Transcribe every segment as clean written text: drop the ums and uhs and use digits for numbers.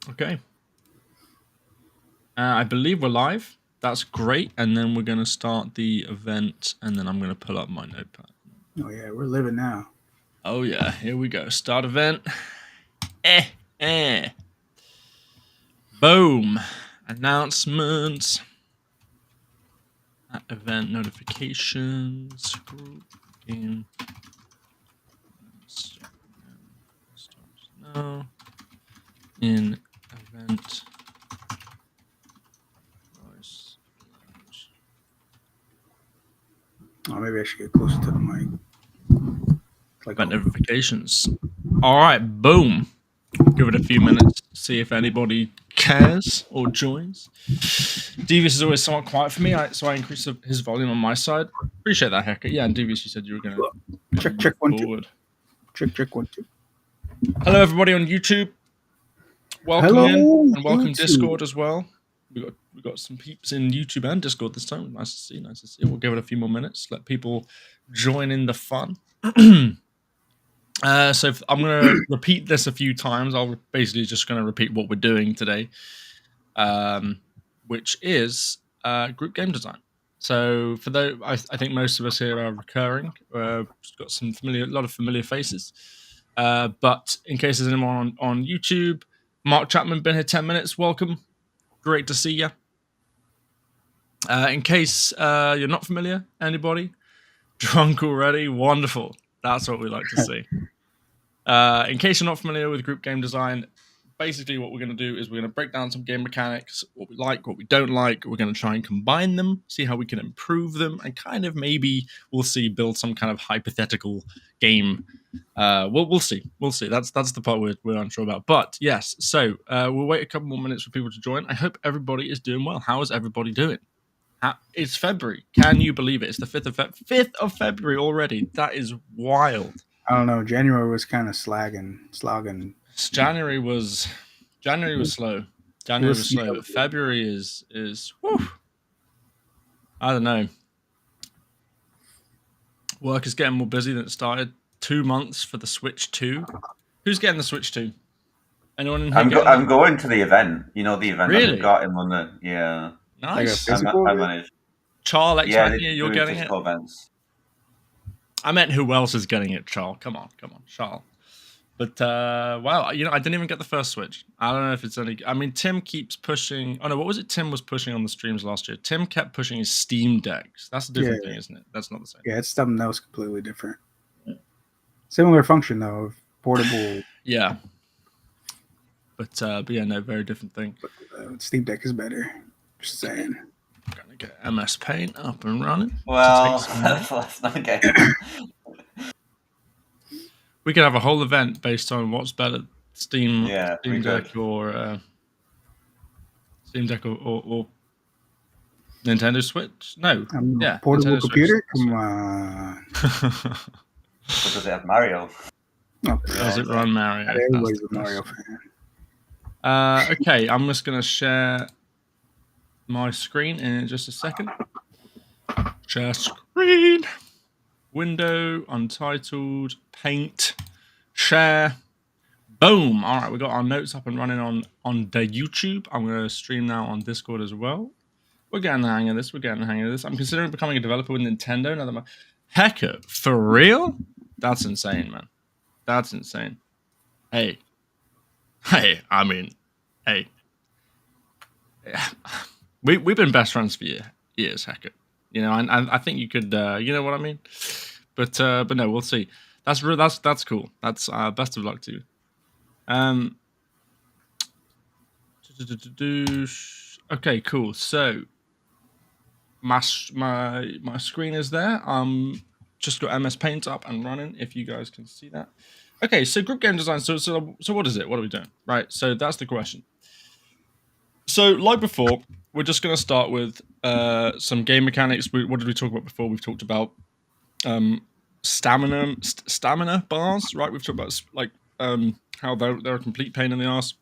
Okay. I believe we're live. That's great. And then we're going to start the event, and then I'm going to pull up my notepad. Oh, yeah, we're living now. Oh, yeah. Here we go. Start event. Boom. Announcements. Event notifications. Group game. Starts now. In event. Voice. Oh, maybe I should get closer to the mic. Event notifications. All right. Boom. Give it a few minutes, see if anybody cares or joins. Devious is always somewhat quiet for me, so I increase his volume on my side. Appreciate that, Hacker. Yeah, and Devious, you said you were going to check 1 forward. 2. Check 1 2. Hello, everybody on YouTube. Welcome in, and welcome YouTube. Discord as well. We got some peeps in YouTube and Discord this time. Nice to see. Nice to see. We'll give it a few more minutes. Let people join in the fun. So I'm going to repeat this a few times. I'll basically just going to repeat what we're doing today, which is group game design. So for those, I think most of us here are recurring. Got a lot of familiar faces. But in case there's anyone on YouTube, Mark Chapman, been here 10 minutes. Welcome. Great to see you. In case you're not familiar, anybody? Drunk already? Wonderful. That's what we like to see. In case you're not familiar with group game design, basically what we're going to do is we're going to break down some game mechanics, what we like, what we don't like. We're going to try and combine them, see how we can improve them, and kind of maybe build some kind of hypothetical game. We'll see. We'll see. That's the part we're unsure about. But yes, so we'll wait a couple more minutes for people to join. I hope everybody is doing well. How is everybody doing? It's February. Can you believe it? It's the 5th of February already. That is wild. I don't know. January was kind of slogging. January was slow. January was slow. But February is whew, I don't know. Work is getting more busy than it started. 2 months for the Switch 2. Who's getting the Switch 2? Anyone in here? I'm going to the event. You know the event really? that we've got in London. Yeah. Nice. Like I managed. Charles, you're getting it. Events. I meant who else is getting it, Charles? Come on, Charles. But wow, I didn't even get the first Switch. I don't know if it's any. I mean, Tim keeps pushing. Oh no, what was it? Tim was pushing on the streams last year. Tim kept pushing his Steam Decks. That's a different thing, isn't it? That's not the same. Yeah, it's something else completely different. Similar function though, portable. Yeah. But yeah, no, very different thing. But Steam Deck is better. Just saying. I'm gonna get MS Paint up and running. Well, let's not get. We could have a whole event based on what's better, Steam Deck or Nintendo Switch. No, portable computer. Switch. Come on. What does it have? Mario. Oh, does it run Mario? Everybody's a Mario fan. Okay, I'm just gonna share my screen in just a second. Share screen. Window, untitled, paint, share, boom. All right, we got our notes up and running on the YouTube. I'm going to stream now on Discord as well. We're getting the hang of this. I'm considering becoming a developer with Nintendo. Now that Hecker, for real? That's insane, man. That's insane. Hey. I mean, hey. We've been best friends for years, Hecker. And I think you could, you know what I mean? But no, we'll see. That's cool. That's best of luck to you. Okay, cool. So my screen is there. Just got MS Paint up and running. If you guys can see that. Okay, so group game design. So what is it? What are we doing? Right. So that's the question. So like before, we're just going to start with some game mechanics. What did we talk about before? We've talked about stamina bars, right? We've talked about how they're a complete pain in the ass.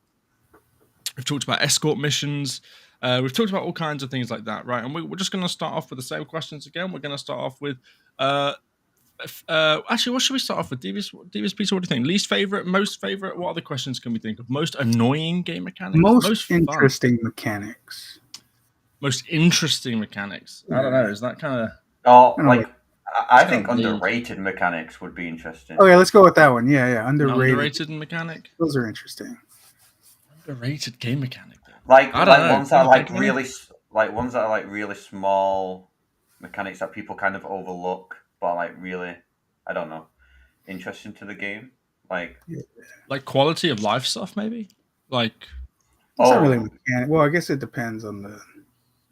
We've talked about escort missions. We've talked about all kinds of things like that, right? And we're just going to start off with the same questions again. We're going to start off with Actually, what should we start off with? Devious Peter, what do you think? Least favorite, most favorite? What other questions can we think of? Most annoying game mechanics? Most fun? interesting mechanics. Most interesting mechanics. I don't know. Is that kind of... Oh, I don't like I think kinda vague. underrated mechanics would be interesting. Okay, let's go with that one. Yeah, underrated mechanic? Those are interesting. Underrated game mechanic. Though. Like I don't know. ones that are Think of any? ones that are like really small mechanics that people kind of overlook, but are like really, I don't know, interesting to the game. Like quality of life stuff, maybe. Like It's not really mechanic. Well, I guess it depends on the.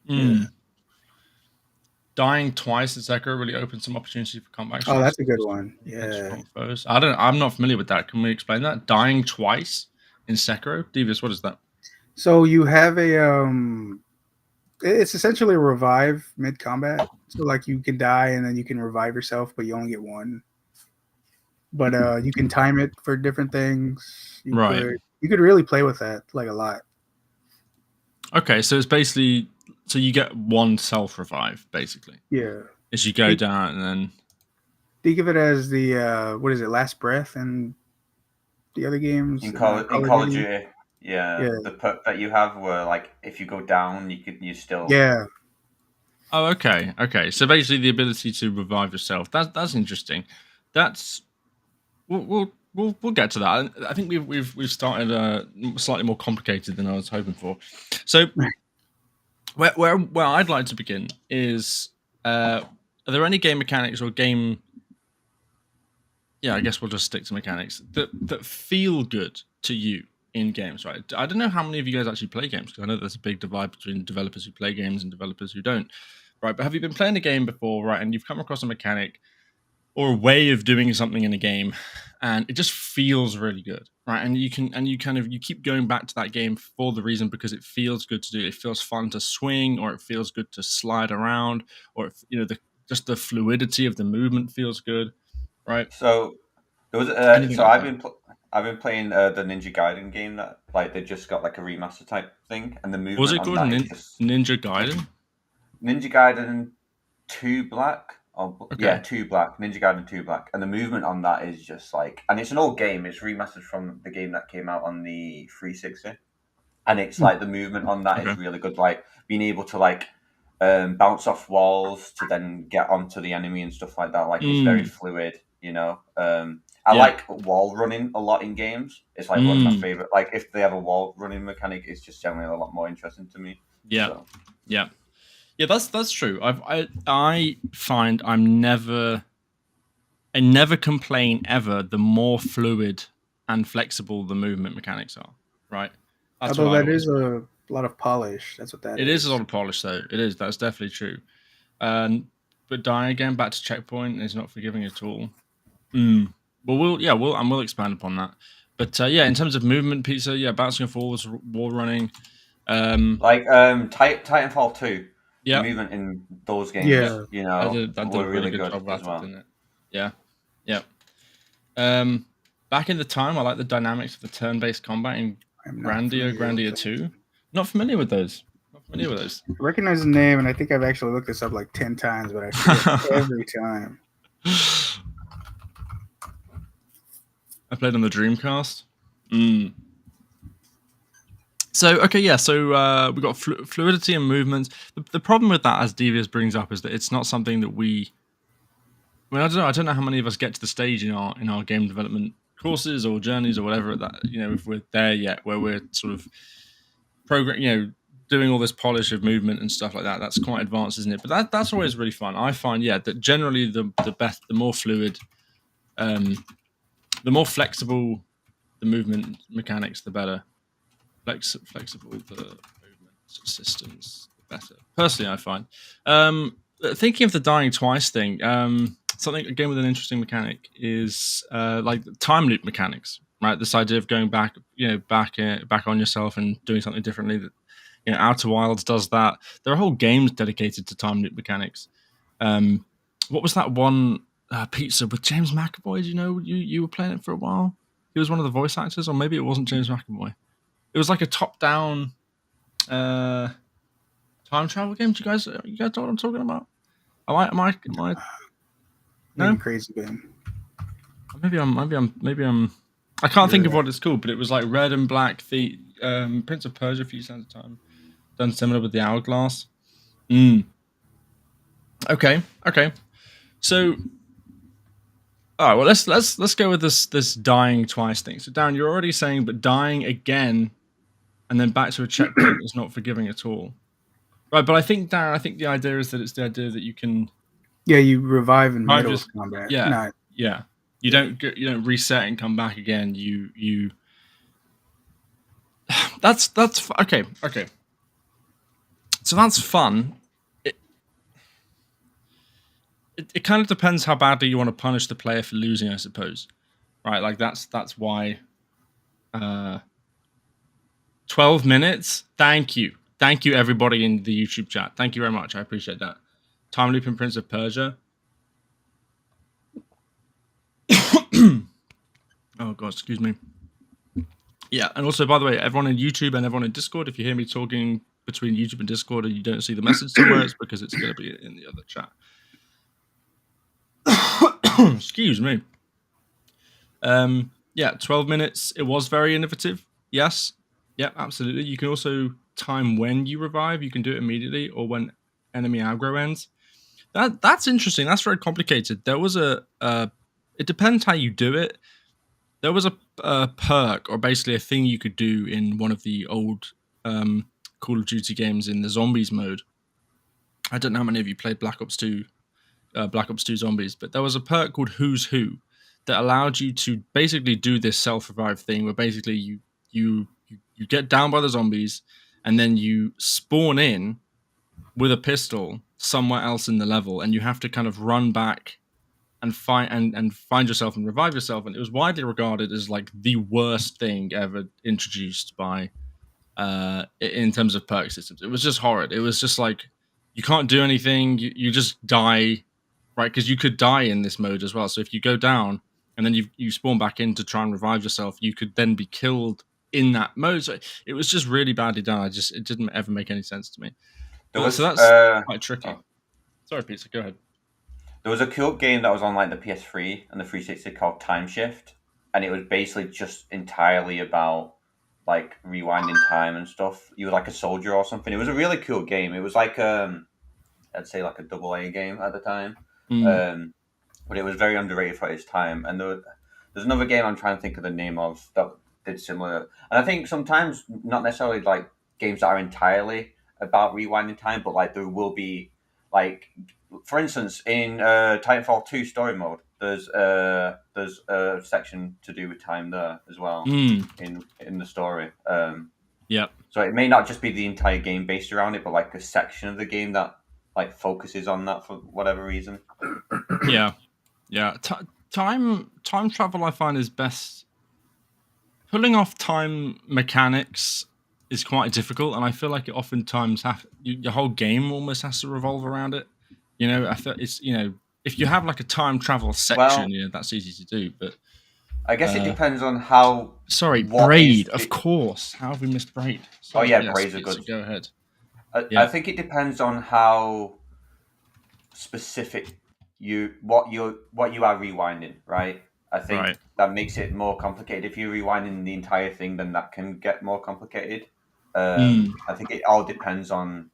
Yeah. Dying twice in Sekiro really opens some opportunity for combat. Oh, that's a good one. Yeah. Foes. I'm not familiar with that. Can we explain that? Dying twice in Sekiro? Devious, what is that? So you have it's essentially a revive mid combat. So like you can die and then you can revive yourself, but you only get one. But you can time it for different things. You could really play with that like a lot. Okay, so it's basically you get one self revive basically. Yeah. As you go down and then think of it as the what is it, Last Breath and the other games in Call of Duty. Yeah, the perk that you have where like if you go down, you still. Yeah. Oh, okay. So basically, the ability to revive yourself. That's interesting. That's we'll get to that. I think we've started slightly more complicated than I was hoping for. So where I'd like to begin is are there any game mechanics or game? Yeah, I guess we'll just stick to mechanics that feel good to you in games, right? I don't know how many of you guys actually play games because I know there's a big divide between developers who play games and developers who don't, right? But have you been playing a game before, right? And you've come across a mechanic or a way of doing something in a game, and it just feels really good, right? And you keep going back to that game for the reason because it feels good to do. It feels fun to swing, or it feels good to slide around, or just the fluidity of the movement feels good, right? So there was I've been playing the Ninja Gaiden game that like they just got like a remaster type thing, and the movement was it called Ninja Gaiden? Ninja Gaiden 2 Black. Yeah, 2 Black. Ninja Gaiden 2 Black, and the movement on that is just like, and it's an old game. It's remastered from the game that came out on the 360, and it's like the movement on that is really good. Like being able to like bounce off walls to then get onto the enemy and stuff like that. Like it's very fluid, you know. I like wall running a lot in games. It's like one of my favorite. Like if they have a wall running mechanic, it's just generally a lot more interesting to me. Yeah, so. Yeah, that's true. I find I never complain ever. The more fluid and flexible the movement mechanics are, right? Although that is a lot of polish. That's what that is. It is a lot of polish, though. It is. That's definitely true. But dying again back to checkpoint is not forgiving at all. But we'll expand upon that. But in terms of movement, pizza, bouncing off walls, wall running, like Titanfall 2. Yeah, the movement in those games, you know, I did a really good job as well. Didn't it? Yeah. Back in the time, I like the dynamics of the turn-based combat in Grandia 2. Not familiar with those. I recognize the name, and I think I've actually looked this up like 10 times, but I forget every time. I played on the Dreamcast. So we got fluidity and movement. The problem with that, as Devious brings up, is that it's not something that we. I don't know how many of us get to the stage in our game development courses or journeys or whatever that if we're there yet, where we're sort of doing all this polish of movement and stuff like that. That's quite advanced, isn't it? But that's always really fun. I find that generally the best, the more fluid, the more flexible the movement mechanics, the better. Flexible the movement systems, the better. Personally, I find. Thinking of the dying twice thing, something again with an interesting mechanic is like time loop mechanics, right? This idea of going back, back on yourself and doing something differently. That Outer Wilds does that. There are whole games dedicated to time loop mechanics. What was that one pizza with James McAvoy? You were playing it for a while. He was one of the voice actors, or maybe it wasn't James McAvoy. It was like a top-down time travel game. You guys know what I'm talking about? Am I? like a crazy game. Maybe I'm. I can't think of what it's called, but it was like red and black. The Prince of Persia, a few cents a time, done similar with the hourglass. Okay. So, all right. Well, let's go with this dying twice thing. So, Darren, you're already saying, but dying again, and then back to a checkpoint is not forgiving at all, right? But I think, Darren, I think the idea is that it's the idea that you can. Yeah, you revive in middle of combat. Yeah, yeah. You don't reset and come back again. You. That's okay. So that's fun. It kind of depends how badly you want to punish the player for losing, I suppose. Right? Like that's why 12 minutes. Thank you everybody in the YouTube chat. Thank you very much. I appreciate that. Time loop in Prince of Persia. Oh god, excuse me. Yeah, and also, by the way, everyone in YouTube and everyone in Discord, if you hear me talking between YouTube and Discord and you don't see the message somewhere, it's because it's going to be in the other chat. Excuse me. Yeah, 12 minutes. It was very innovative. Yes. Yeah, absolutely. You can also time when you revive. You can do it immediately or when enemy aggro ends. That's interesting. That's very complicated. There was it depends how you do it. There was a perk, or basically a thing you could do in one of the old Call of Duty games in the zombies mode. I don't know how many of you played Black Ops 2 Zombies, but there was a perk called Who's Who that allowed you to basically do this self-revive thing where basically you get down by the zombies and then you spawn in with a pistol somewhere else in the level, and you have to kind of run back and find yourself and revive yourself. And it was widely regarded as like the worst thing ever introduced by in terms of perk systems. It was just horrid. It was just like you can't do anything. You just die, right? Because you could die in this mode as well. So if you go down and then you spawn back in to try and revive yourself, you could then be killed in that mode. So it was just really badly done. It didn't ever make any sense to me. So that's quite tricky. Sorry, Peter, go ahead. There was a cool game that was on like the PS3 and the 360 called Time Shift, and it was basically just entirely about like rewinding time and stuff. You were like a soldier or something. It was a really cool game. It was like I'd say like a AA game at the time, but it was very underrated for its time. And there's another game I'm trying to think of the name of that did similar. And I think sometimes not necessarily like games that are entirely about rewinding time, but like there will be like, for instance, in Titanfall 2 story mode, there's a section to do with time there as well in the story. Yeah. So it may not just be the entire game based around it, but like a section of the game that like focuses on that for whatever reason. Yeah. Time travel, I find, is best. Pulling off time mechanics is quite difficult, and I feel like it oftentimes your whole game almost has to revolve around it. You know, I feel it's, you know, if you have like a time travel section, that's easy to do. But I guess it depends on how. Sorry, Braid, of course. How have we missed Braid? Sorry, Braids are good. Go ahead. I think it depends on how specific what you are rewinding, right? I think that makes it more complicated. If you're rewinding the entire thing, then that can get more complicated. I think it all depends on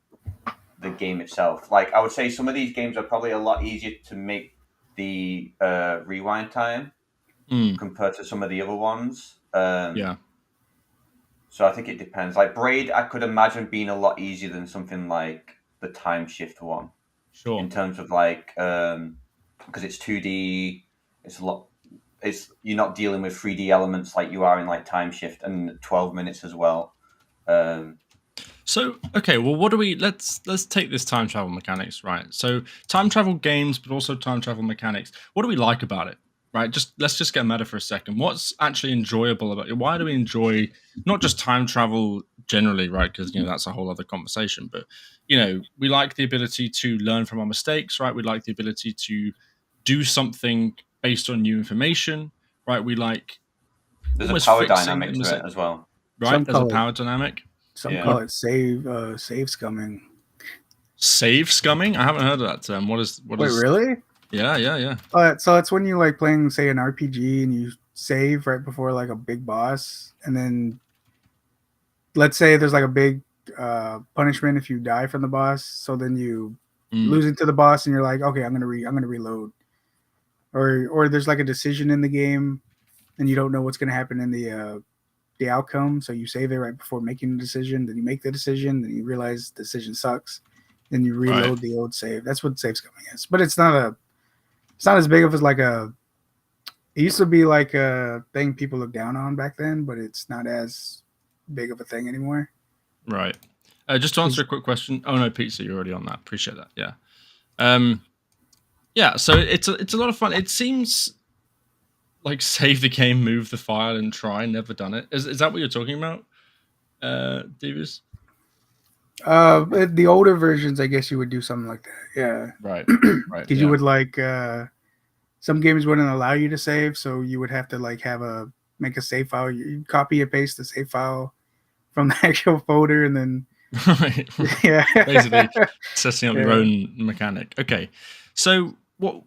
the game itself. Like I would say some of these games are probably a lot easier to make the rewind time compared to some of the other ones. So I think it depends. Like Braid, I could imagine being a lot easier than something like the Time Shift one. Sure. In terms of like, because it's 2D, it's a lot. You're not dealing with 3D elements like you are in like Time Shift and 12 minutes as well. So okay, well, what do we? Let's take this time travel mechanics, right? So time travel games, but also time travel mechanics. What do we like about it, right? Let's just get meta for a second. What's actually enjoyable about it? Why do we enjoy not just time travel generally, right? Because that's a whole other conversation. But we like the ability to learn from our mistakes, right? We like the ability to do something based on new information, right? We like there's a power dynamic to it as well, right? There's a power dynamic. Some call it save scumming. Save scumming? I haven't heard of that term. What is? Wait, really? Yeah. So it's when you like playing, say, an RPG and you save right before like a big boss, and then let's say there's like a big punishment if you die from the boss. So then you lose into the boss, and you're like, okay, I'm gonna reload. Or there's like a decision in the game, and you don't know what's gonna happen in the outcome. So you save it right before making the decision. Then you make the decision, then you realize the decision sucks. Then you reload the old save. That's what save scumming is. But it's not as big of as like a. It used to be like a thing people look down on back then, but it's not as big of a thing anymore. Right. Just to answer a quick question. Oh no, pizza, you're already on that. Appreciate that. Yeah. Yeah. So it's a lot of fun. It seems like save the game, move the file, and try. Never done it. Is that what you're talking about, Davis? The older versions, I guess you would do something like that. Yeah. Right. Because you would like some games wouldn't allow you to save, so you would have to like make a save file. You copy and paste the save file from the actual folder, and then right. Yeah, basically setting up your own mechanic. Okay, so what?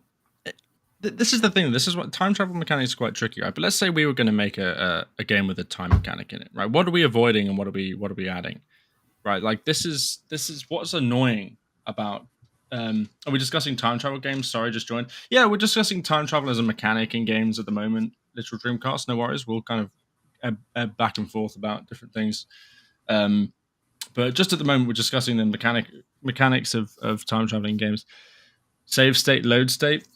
This is the thing. This is what time travel mechanics is quite tricky, right? But let's say we were going to make a game with a time mechanic in it, right? What are we avoiding and what are we adding, right? Like this is what's annoying about. Are we discussing time travel games? Sorry, just joined. Yeah, we're discussing time travel as a mechanic in games at the moment. Literal Dreamcast, no worries. We'll kind of ebb back and forth about different things. But just at the moment, we're discussing the mechanics of time traveling games. Save state, load state,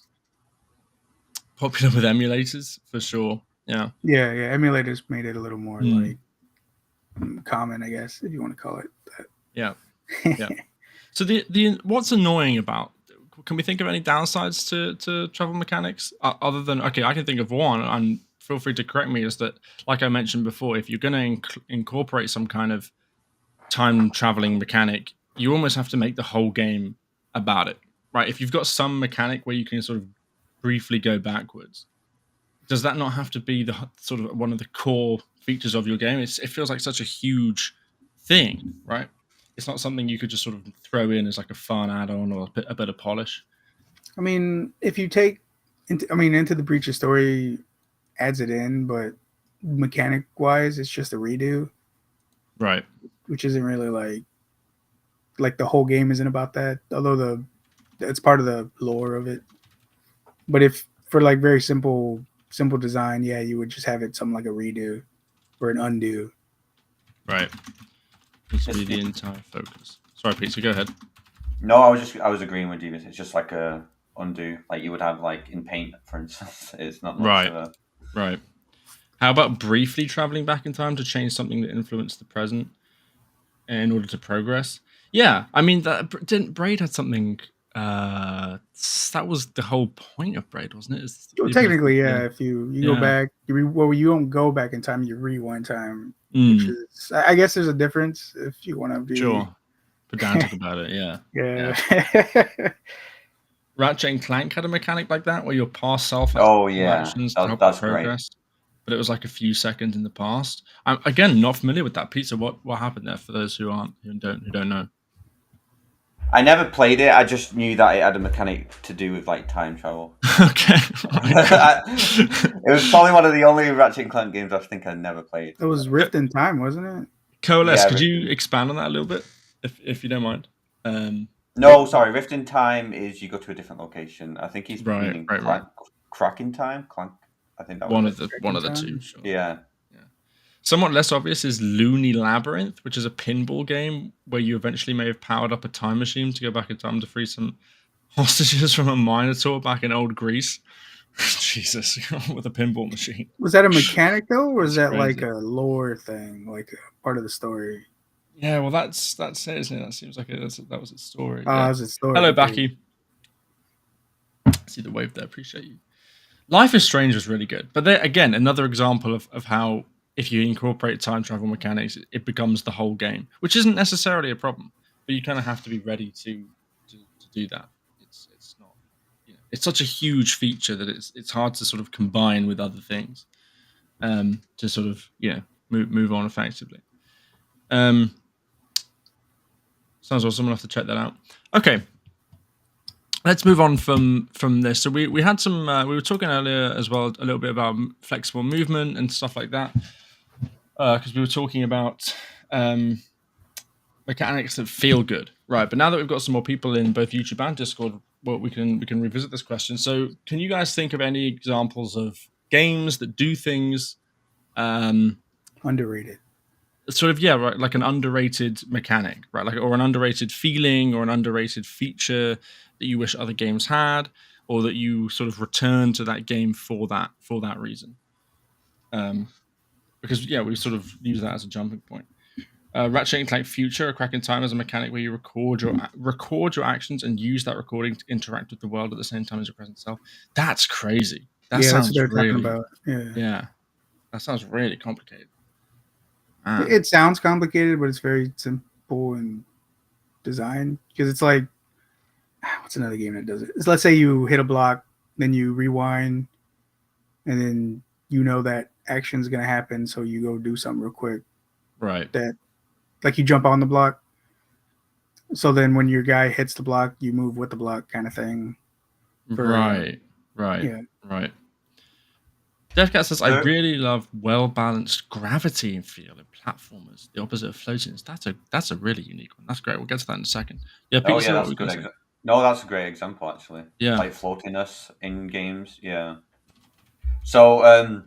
popular with emulators for sure. Yeah. Emulators made it a little more like common, I guess, if you want to call it that. Yeah. So the what's annoying about? Can we think of any downsides to travel mechanics other than okay? I can think of one, and feel free to correct me. Is that like I mentioned before? If you're going to incorporate some kind of time traveling mechanic, you almost have to make the whole game about it, right? If you've got some mechanic where you can sort of briefly go backwards, does that not have to be the sort of one of the core features of your game? It feels like such a huge thing, right? It's not something you could just sort of throw in as like a fun add-on or a bit of polish. I mean, if you take Into the Breach of Story adds it in, but mechanic wise, it's just a redo, right? Which isn't really like the whole game isn't about that. Although it's part of the lore of it. But if for like very simple design, yeah, you would just have it something like a redo or an undo. Right. Needs to be the entire focus. Sorry, Peter, go ahead. No, I was agreeing with you. It's just like a undo, like you would have like in Paint, for instance. It's not much of a... Right. How about briefly traveling back in time to change something that influenced the present in order to progress? Yeah, I mean, Braid had something. That was the whole point of Braid, wasn't it? Well, technically, yeah. If you go back, you don't go back in time. You rewind time, which is, I guess, there's a difference if you want to be pedantic about it. Yeah. Ratchet and Clank had a mechanic like that where your past self has actions to help you progress. Great. But it was like a few seconds in the past. I'm again not familiar with that. Pizza, what happened there for those who don't know? I never played it. I just knew that it had a mechanic to do with like time travel. Okay. It was probably one of the only Ratchet and Clank games I think I never played. It was Rift in Time, wasn't it? Coalesce, could you expand on that a little bit, if you don't mind? No, sorry. Rift in Time is you go to a different location. I think he's meaning Crack in Time. Clank. I think that was one of the two. Sure. Yeah. Somewhat less obvious is Looney Labyrinth, which is a pinball game where you eventually may have powered up a time machine to go back in time to free some hostages from a Minotaur back in old Greece. Jesus, with a pinball machine. Was that a mechanic though, or was that like a lore thing, like a part of the story? Yeah, well, that's it, isn't it? That seems like that was its story. That was its story. Hello, Baki. See the wave there. Appreciate you. Life is Strange was really good, but there again, another example of how if you incorporate time travel mechanics, it becomes the whole game, which isn't necessarily a problem, but you kind of have to be ready to do that. It's not, it's such a huge feature that it's hard to sort of combine with other things, to sort of move on effectively. Sounds like someone will have to check that out. Okay. let's move on from this. So we had some we were talking earlier as well a little bit about flexible movement and stuff like that, because we were talking about mechanics that feel good, right? But now that we've got some more people in both YouTube and Discord, well, we can revisit this question. So can you guys think of any examples of games that do things underrated? Sort of, yeah, right, like an underrated mechanic, right? Like, or an underrated feeling or an underrated feature that you wish other games had, or that you sort of return to that game for that reason. Because yeah, we sort of use that as a jumping point. Ratchet and Clank Future, A Crack in Time, is a mechanic where you record your actions and use that recording to interact with the world at the same time as your present self. That's crazy. That sounds that's what they're really, talking about. Yeah, that sounds really complicated. It sounds complicated, but it's very simple in design, because it's like, what's another game that does it? It's, let's say you hit a block, then you rewind, and then you know that action's gonna happen, so you go do something real quick. Right. That, like, you jump on the block, so then when your guy hits the block, you move with the block, kind of thing. Right. DevCat says, I really love well-balanced gravity and feel in platformers, the opposite of floatiness. That's a really unique one. That's great. We'll get to that in a second. Yeah, Peter, that's a good No, that's a great example, actually. Yeah. Like floatiness in games, yeah. So,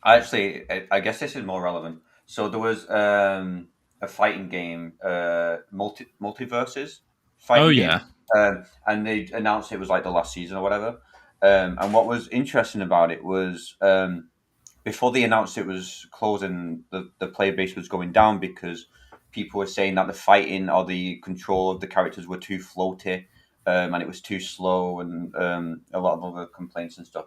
actually, I guess this is more relevant. So there was a fighting game, Multiverses fighting game. And they announced it was like the last season or whatever. And what was interesting about it was before they announced it was closing, the player base was going down because people were saying that the fighting or the control of the characters were too floaty, and it was too slow, and a lot of other complaints and stuff.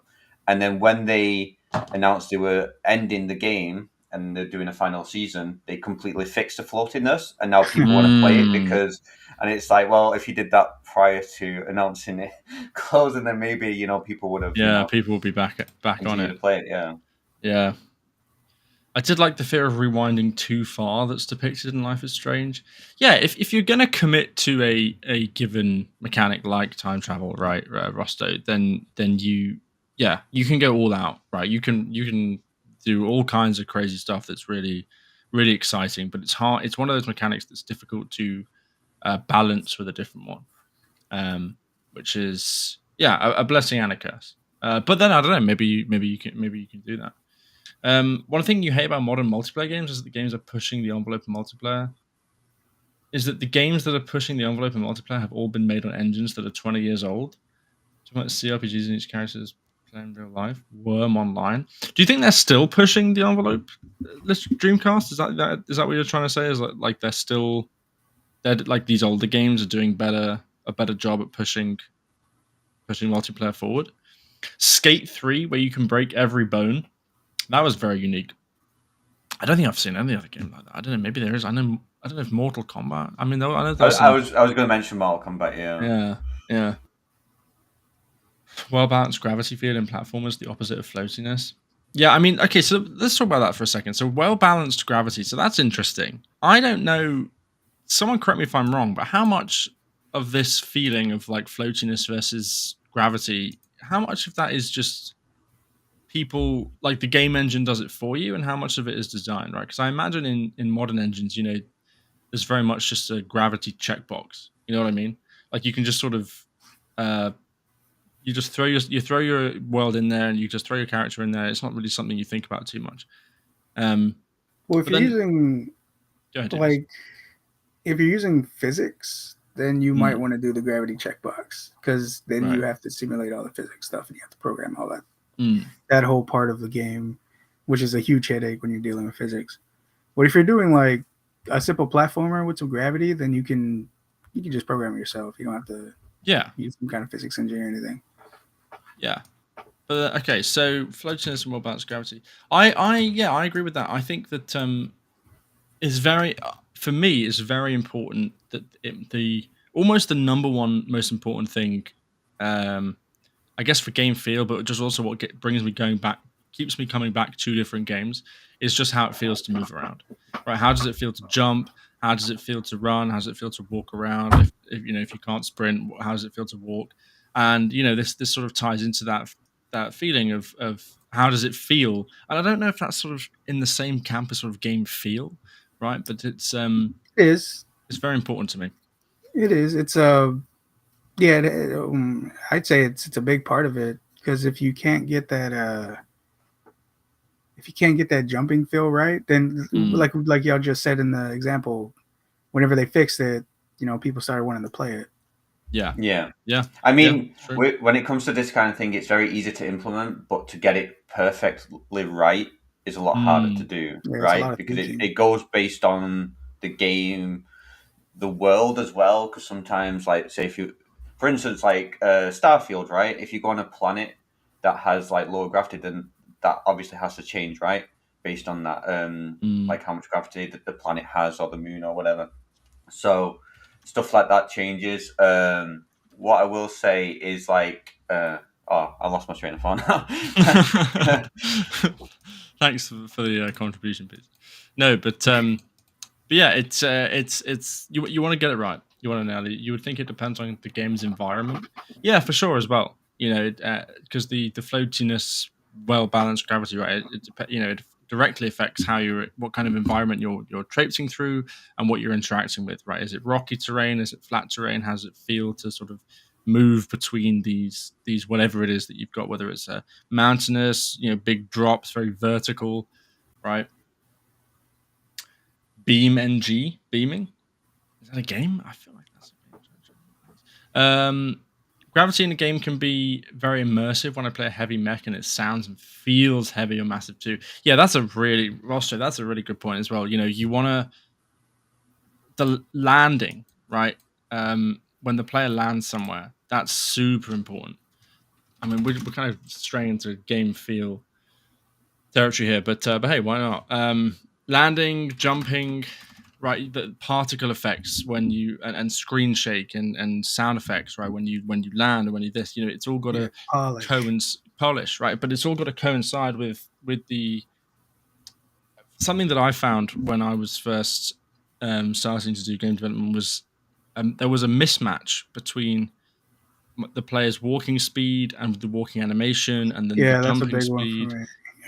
And then when they announced they were ending the game and they're doing a final season, they completely fixed the floatiness, and now people want to play it because, and it's like, well, if you did that prior to announcing it closing, then maybe people would have people will be back on it to play it. Yeah. I did like the fear of rewinding too far that's depicted in Life is Strange. Yeah, if you're gonna commit to a given mechanic like time travel, right, Rosto, then you can go all out, right? You can do all kinds of crazy stuff that's really, really exciting, but it's hard. It's one of those mechanics that's difficult to balance with a different one, which is a blessing and a curse. But then I don't know. Maybe you can do that. One thing you hate about modern multiplayer games is that the games are pushing the envelope in multiplayer. Is that the games that are pushing the envelope in multiplayer have all been made on engines that are 20 years old? Talking about CRPGs in each character's playing real life. Worm Online. Do you think they're still pushing the envelope? This Dreamcast, is that what you're trying to say? Is like they're like these older games are doing a better job at pushing multiplayer forward? Skate 3, where you can break every bone. That was very unique. I don't think I've seen any other game like that. I don't know. Maybe there is. I don't know if Mortal Kombat. I mean, I know I was going to mention Mortal Kombat. Yeah. Well balanced gravity field in platformers, the opposite of floatiness. Yeah, I mean, okay. So let's talk about that for a second. So well balanced gravity. So that's interesting. I don't know. Someone correct me if I'm wrong, but how much of this feeling of like floatiness versus gravity, how much of that is just people, like the game engine does it for you, and how much of it is design, right? Because I imagine in modern engines, there's very much just a gravity checkbox. You know what I mean? Like you can just sort of you just throw your world in there, and you just throw your character in there. It's not really something you think about too much. Well, if you're using if you're using physics, then you might want to do the gravity checkbox, because then you have to simulate all the physics stuff and you have to program all that. That whole part of the game, which is a huge headache when you're dealing with physics. But if you're doing like a simple platformer with some gravity, then you can just program it yourself. You don't have to use some kind of physics engine or anything. Yeah. But okay, so floatiness and well balanced gravity. I agree with that. I think that is very for me it's very important that almost the number one most important thing, I guess, for game feel, but just also what brings me keeps me coming back to different games, is just how it feels to move around. Right? How does it feel to jump? How does it feel to run? How does it feel to walk around? If you can't sprint, how does it feel to walk? And this sort of ties into that feeling of how does it feel. And I don't know if that's sort of in the same camp as sort of game feel, right? But it's very important to me. It is. It's yeah. I'd say it's a big part of it, because if you can't get that jumping feel right, then like y'all just said in the example, whenever they fixed it, people started wanting to play it. Yeah. I mean, when it comes to this kind of thing, it's very easy to implement, but to get it perfectly right is a lot harder to do, right? Because it goes based on the game, the world as well. Because sometimes, like, say, for instance, like Starfield, right? If you go on a planet that has like lower gravity, then that obviously has to change, right? Based on that, like how much gravity that the planet has, or the moon, or whatever. So stuff like that changes. What I will say is like, I lost my train of thought now. Thanks for the contribution, Pete. No, but yeah, it's you want to get it right. You want to nail it. You would think it depends on the game's environment. Yeah, for sure as well. Because the floatiness, well balanced gravity, right? It directly affects what kind of environment you're traipsing through and what you're interacting with, right? Is it rocky terrain? Is it flat terrain? How does it feel to sort of move between these whatever it is that you've got, whether it's a mountainous, big drops, very vertical, right? Beaming. Is that a game? I feel like that's a game. Gravity in a game can be very immersive. When I play a heavy mech and it sounds and feels heavy or massive too. Yeah, that's a really good point as well. You want the landing, right? When the player lands somewhere, that's super important. I mean, we're kind of straying into game feel territory here, but hey, why not? Landing, jumping, right? The particle effects when you and screen shake and sound effects, right? When you land and when you this, it's all got to polish, right? But it's all got to coincide with the something that I found when I was first starting to do game development was there was a mismatch between the player's walking speed and the walking animation, and then the jumping speed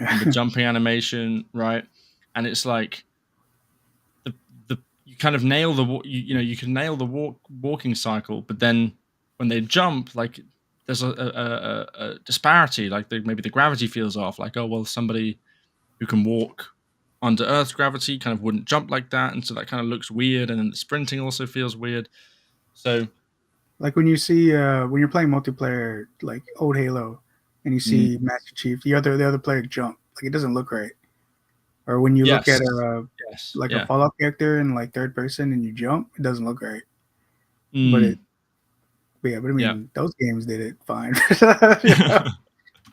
and the jumping animation, right? And it's like you kind of nail you can nail the walking cycle, but then when they jump, like there's a disparity, like maybe the gravity feels off, like, oh well, somebody who can walk under Earth's gravity kind of wouldn't jump like that, and so that kind of looks weird, and then the sprinting also feels weird. So like when you see when you're playing multiplayer, like old Halo, and you see Master Chief, the other player jump, like it doesn't look right. Or when you look at a Fallout character in like third person and you jump, it doesn't look right. But I mean, those games did it fine.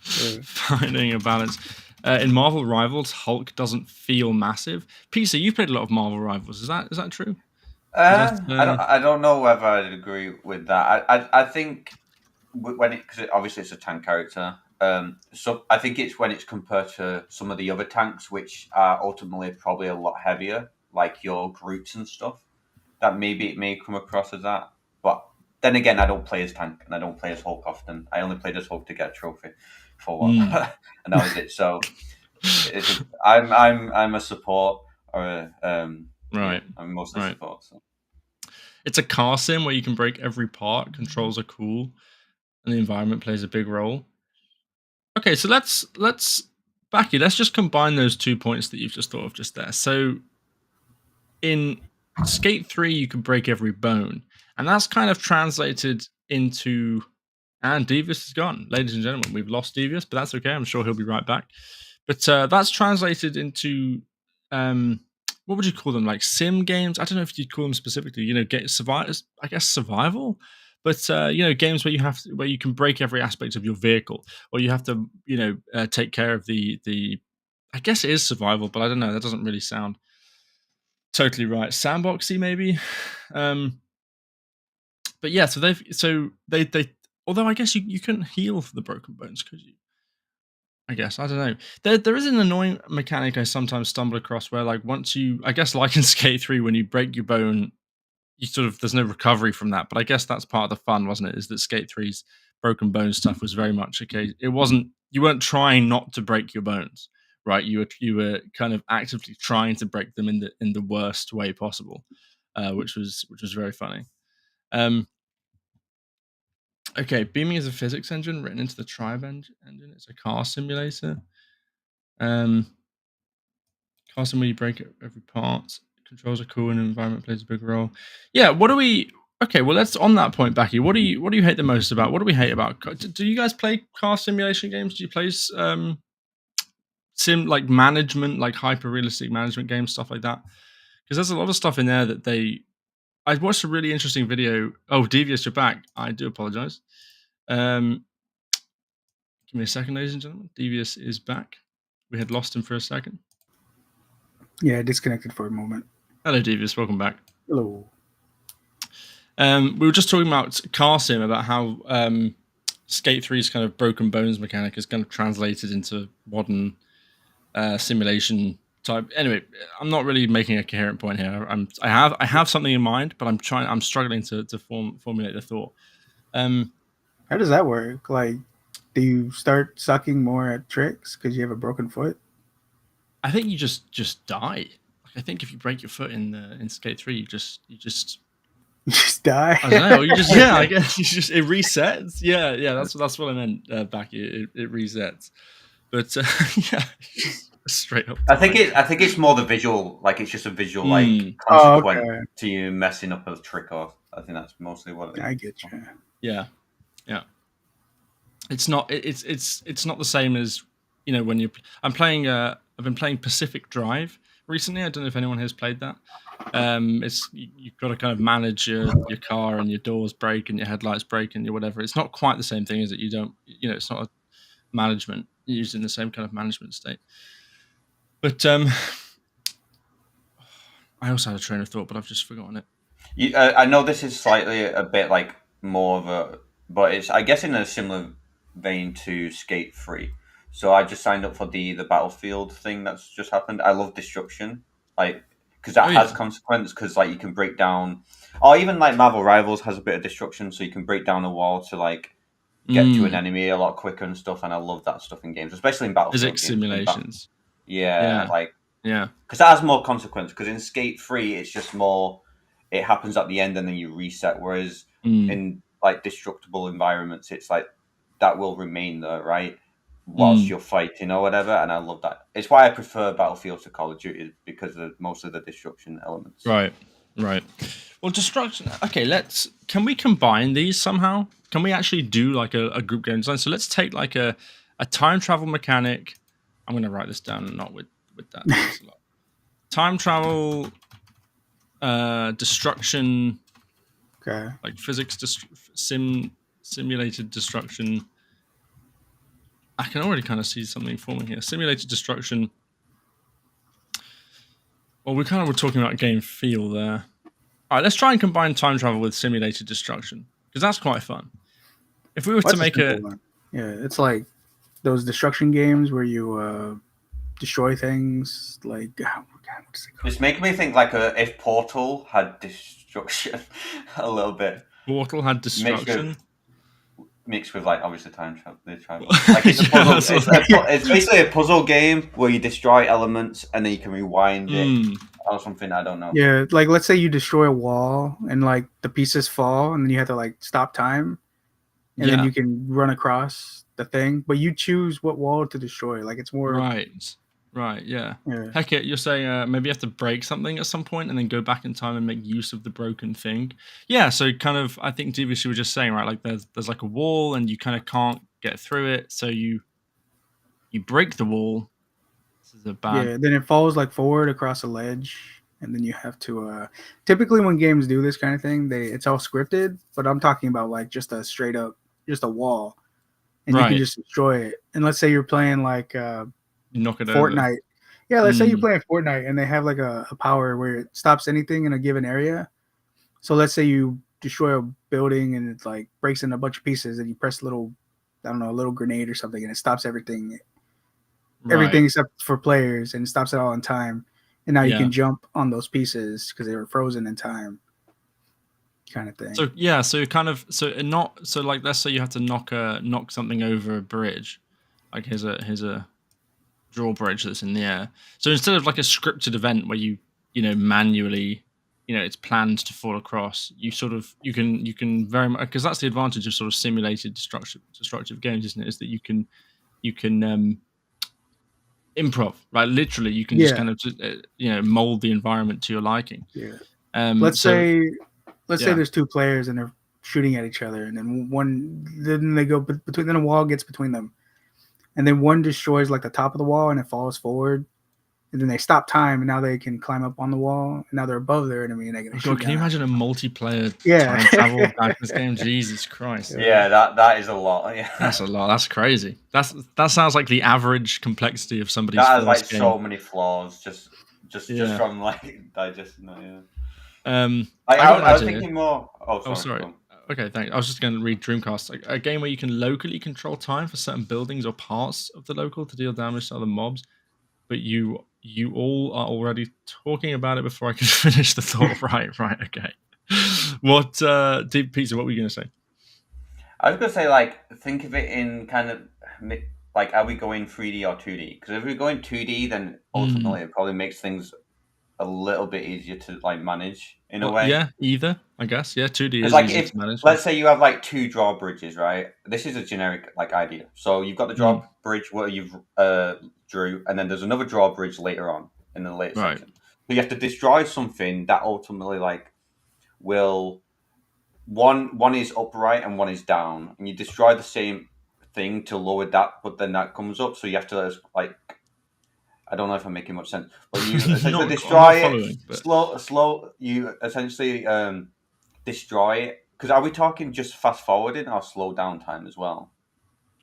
Finding a balance. In Marvel Rivals, Hulk doesn't feel massive. PC, you played a lot of Marvel Rivals. Is that true? I don't know whether I'd agree with that. I think because obviously it's a tank character. So I think it's when it's compared to some of the other tanks, which are ultimately probably a lot heavier, like your Groots and stuff, that maybe it may come across as that. But then again, I don't play as tank and I don't play as Hulk often. I only played as Hulk to get a trophy for one, and that was it. So I'm a support or right. I'm mostly support. So. It's a car sim where you can break every part. Controls are cool, and the environment plays a big role. Okay, so let's Baki, let's just combine those 2 points that you've just thought of just there. So in Skate 3, you can break every bone, and that's kind of translated into. And Devious is gone, ladies and gentlemen. We've lost Devious, but that's okay. I'm sure he'll be right back. But that's translated into what would you call them? Like sim games? I don't know if you'd call them specifically. I guess survival. But games where where you can break every aspect of your vehicle, or you have to take care of the. I guess it is survival, but I don't know. That doesn't really sound totally right. Sandboxy maybe. But yeah, so they although I guess you couldn't heal for the broken bones, could you? I guess I don't know. There is an annoying mechanic I sometimes stumble across where, like, once I guess like in Skate 3, when you break your bone, you sort of there's no recovery from that. But I guess that's part of the fun, wasn't it? Is that Skate 3's broken bone stuff was very much okay. It wasn't, you weren't trying not to break your bones, right? You were kind of actively trying to break them in the worst way possible, which was very funny. Okay, Beaming is a physics engine written into the Tribe engine. It's a car simulator. Car sim where you break every part. Controls are cool and environment plays a big role. Yeah, what do we? Okay, well, let's on that point, Becky. What do you hate the most about? What do we hate about? Do you guys play car simulation games? Do you play sim like management, like hyper realistic management games, stuff like that? Because there's a lot of stuff in there that they. I watched a really interesting video. Oh, Devious, you're back. I do apologize. Give me a second, ladies and gentlemen. Devious is back. We had lost him for a second. Yeah, disconnected for a moment. Hello, Devious. Welcome back. Hello. We were just talking about car sim, about how Skate 3's kind of broken bones mechanic is kind of translated into modern simulation type. Anyway, I'm not really making a coherent point here. I have something in mind, but I'm struggling to formulate the thought. How does that work? Like, do you start sucking more at tricks because you have a broken foot? I think you just die. I think if you break your foot in Skate 3, you just die. I don't know. You just I guess it resets. Yeah. That's what I meant back. It resets, but yeah, straight up. I think it's more the visual. Like it's just a visual like consequence to you messing up a trick off. I think that's mostly what it is. I get you. Yeah. It's not. It's not the same as when you. I've been playing Pacific Drive recently. I don't know if anyone has played that. You've got to kind of manage your car, and your doors break and your headlights break and your whatever. It's not quite the same thing, is it? You don't, it's not a management used in the same kind of management state. But I also had a train of thought, but I've just forgotten it. I know this is slightly a bit like more of a, but it's I guess in a similar vein to Skate 3. So I just signed up for the Battlefield thing that's just happened. I love destruction, like because that has consequence. Because like you can break down, or even like Marvel Rivals has a bit of destruction, so you can break down a wall to like get to an enemy a lot quicker and stuff. And I love that stuff in games, especially in Battlefield physics simulations. Yeah, yeah, because that has more consequence. Because in Skate 3, it's just more. It happens at the end and then you reset. Whereas in like destructible environments, it's like that will remain there, right? Whilst you're fighting or whatever. And I love that. It's why I prefer Battlefield to Call of Duty, because of most of the destruction elements. Right. Well, destruction. Okay, can we combine these somehow? Can we actually do like a group game design? So let's take like a time travel mechanic. I'm going to write this down, not with that. That's a lot. Time travel. Destruction, okay, like physics simulated destruction. I can already kind of see something forming here. Simulated destruction. Well, we kind of were talking about game feel there. All right, let's try and combine time travel with simulated destruction, because that's quite fun. If we were to make it's like those destruction games where you destroy things. Like, oh my God, what's it called? It's making me think like if Portal had destruction a little bit. Portal had destruction. Mixed with like obviously time travel. Like it's a puzzle. It's basically a puzzle game where you destroy elements and then you can rewind it or something. I don't know. Yeah, like let's say you destroy a wall and like the pieces fall and then you have to like stop time and then you can run across the thing, but you choose what wall to destroy. Like it's more right, yeah. Heck it, you're saying maybe you have to break something at some point and then go back in time and make use of the broken thing. Yeah, so kind of, I think DVC was just saying, right, like there's like a wall and you kind of can't get through it, so you break the wall. This is a bad. Yeah, then it falls like forward across a ledge, and then you have to. Typically, when games do this kind of thing, it's all scripted. But I'm talking about like just a straight up, just a wall, and you can just destroy it. And let's say you're playing like. Knock it Fortnite. over. Yeah, let's say you're playing Fortnite and they have like a power where it stops anything in a given area. So let's say you destroy a building and it like breaks in a bunch of pieces and you press a little grenade or something and it stops everything except for players and it stops it all in time. And now you can jump on those pieces because they were frozen in time. kind of thing. So yeah, so like let's say you have to knock something over a bridge, like here's a drawbridge that's in the air. So instead of like a scripted event where you manually, it's planned to fall across, you can very much, because that's the advantage of sort of simulated destructive games, isn't it? Is that you can improv, right? Literally, you can just kind of mold the environment to your liking. Yeah. Let's say there's two players and they're shooting at each other, and then they go between. Then a wall gets between them, and then one destroys like the top of the wall and it falls forward, and then they stop time, and now they can climb up on the wall, and now they're above their enemy, and they can shoot. God, can you imagine a multiplayer time travel back in this game? Jesus Christ! Yeah, that is a lot. Yeah, that's a lot. That's crazy. That sounds like the average complexity of somebody's. That has like game. so many flaws. Just from like digesting that. Yeah. I was thinking more. Oh, sorry. Okay, thanks. I was just going to read Dreamcast, like a game where you can locally control time for certain buildings or parts of the local to deal damage to other mobs, but you all are already talking about it before I can finish the thought. Right, okay. What, Deep Pizza? What were you going to say? I was going to say, like, think of it in kind of like, are we going 3D or 2D? Because if we're going 2D, then ultimately it probably makes things a little bit easier to like manage in a way. Yeah, either, I guess. Yeah, 2D is like easy to manage. Let's say you have like two drawbridges, right? This is a generic like idea. So you've got the drawbridge where you've drew, and then there's another drawbridge later on in the later section. So you have to destroy something that ultimately like will one is upright and one is down, and you destroy the same thing to lower that, but then that comes up. So you have to like, I don't know if I'm making much sense, but you essentially destroy it slow. You essentially destroy it. Because are we talking just fast forwarding or slow down time as well?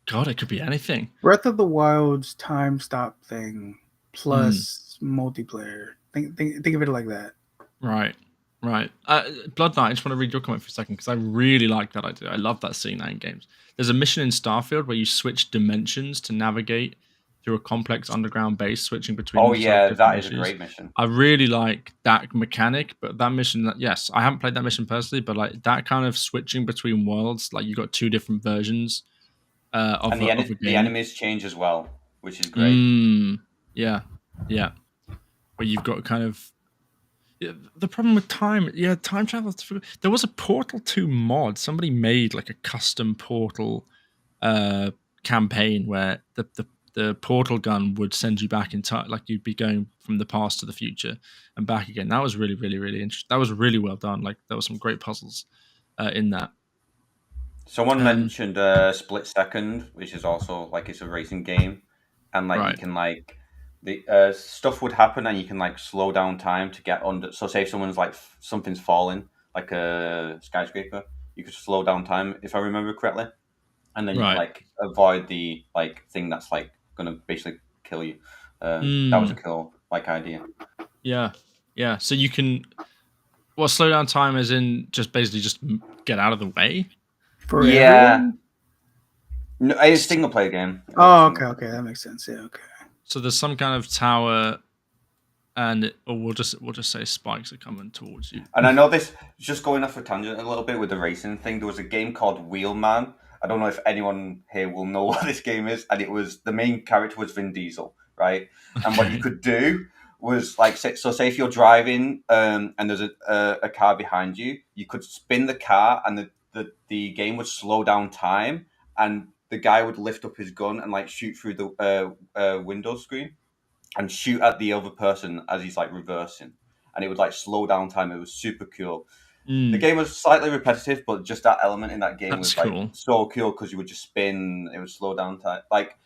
God, it could be anything. Breath of the Wild's time stop thing plus multiplayer. Think of it like that. Right. Blood Knight, I just want to read your comment for a second because I really like that idea. I love that seeing that in games. There's a mission in Starfield where you switch dimensions to navigate through a complex underground base, switching between. Oh yeah, that is a great mission. I really like that mechanic, but that mission, yes, I haven't played that mission personally, but like that kind of switching between worlds, like you got two different versions of a game. The enemies change as well, which is great. Yeah. Where you've got kind of the problem with time travel. There was a Portal 2 mod. Somebody made like a custom Portal campaign where the portal gun would send you back in time, like you'd be going from the past to the future and back again. That was really, really, really interesting. That was really well done. Like there were some great puzzles in that. Someone mentioned Split Second, which is also like it's a racing game, and like you can like the stuff would happen and you can like slow down time to get under. So say if someone's like something's falling, like a skyscraper, you could slow down time if I remember correctly, and then you can like avoid the like thing that's like gonna basically kill you. That was a cool like idea. Yeah. So you can slow down time as in just basically just get out of the way. Everyone? No, it's a single player game. Oh, okay, that makes sense. Yeah, okay. So there's some kind of tower, or we'll just say spikes are coming towards you. And I know this just going off a tangent a little bit with the racing thing. There was a game called Wheelman. I don't know if anyone here will know what this game is, and it was the main character was Vin Diesel, right? And what you could do was like say if you're driving and there's a car behind you, you could spin the car and the game would slow down time, and the guy would lift up his gun and like shoot through the window screen and shoot at the other person as he's like reversing, and it would like slow down time. It was super cool. The game was slightly repetitive, but just that element in that game was like so cool because you would just spin. It would slow down time, like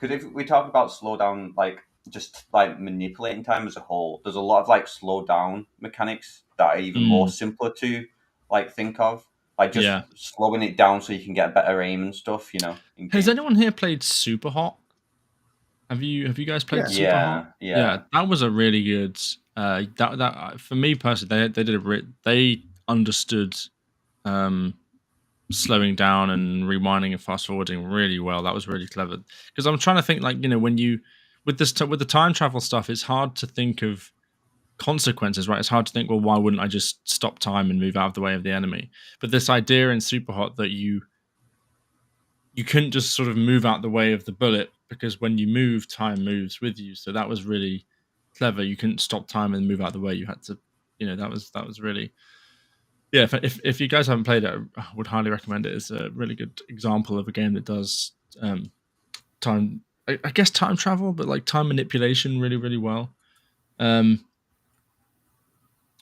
because if we talk about slow down, like just like manipulating time as a whole, there's a lot of like slow down mechanics that are even more simpler to like think of. Like just slowing it down so you can get better aim and stuff, you know. Has anyone here played Super Hot? Have you guys played Super Hot? Yeah, that was a really good. That for me personally, they understood slowing down and rewinding and fast forwarding really well. That was really clever. Because I'm trying to think, like when you with the time travel stuff, it's hard to think of consequences, right? It's hard to think, well, why wouldn't I just stop time and move out of the way of the enemy? But this idea in Superhot that you couldn't just sort of move out the way of the bullet, because when you move, time moves with you. So that was really clever. You couldn't stop time and move out the way. You had to, that was really, yeah. If you guys haven't played it, I would highly recommend it. It's a really good example of a game that does time, I guess time travel, but like time manipulation really, really well.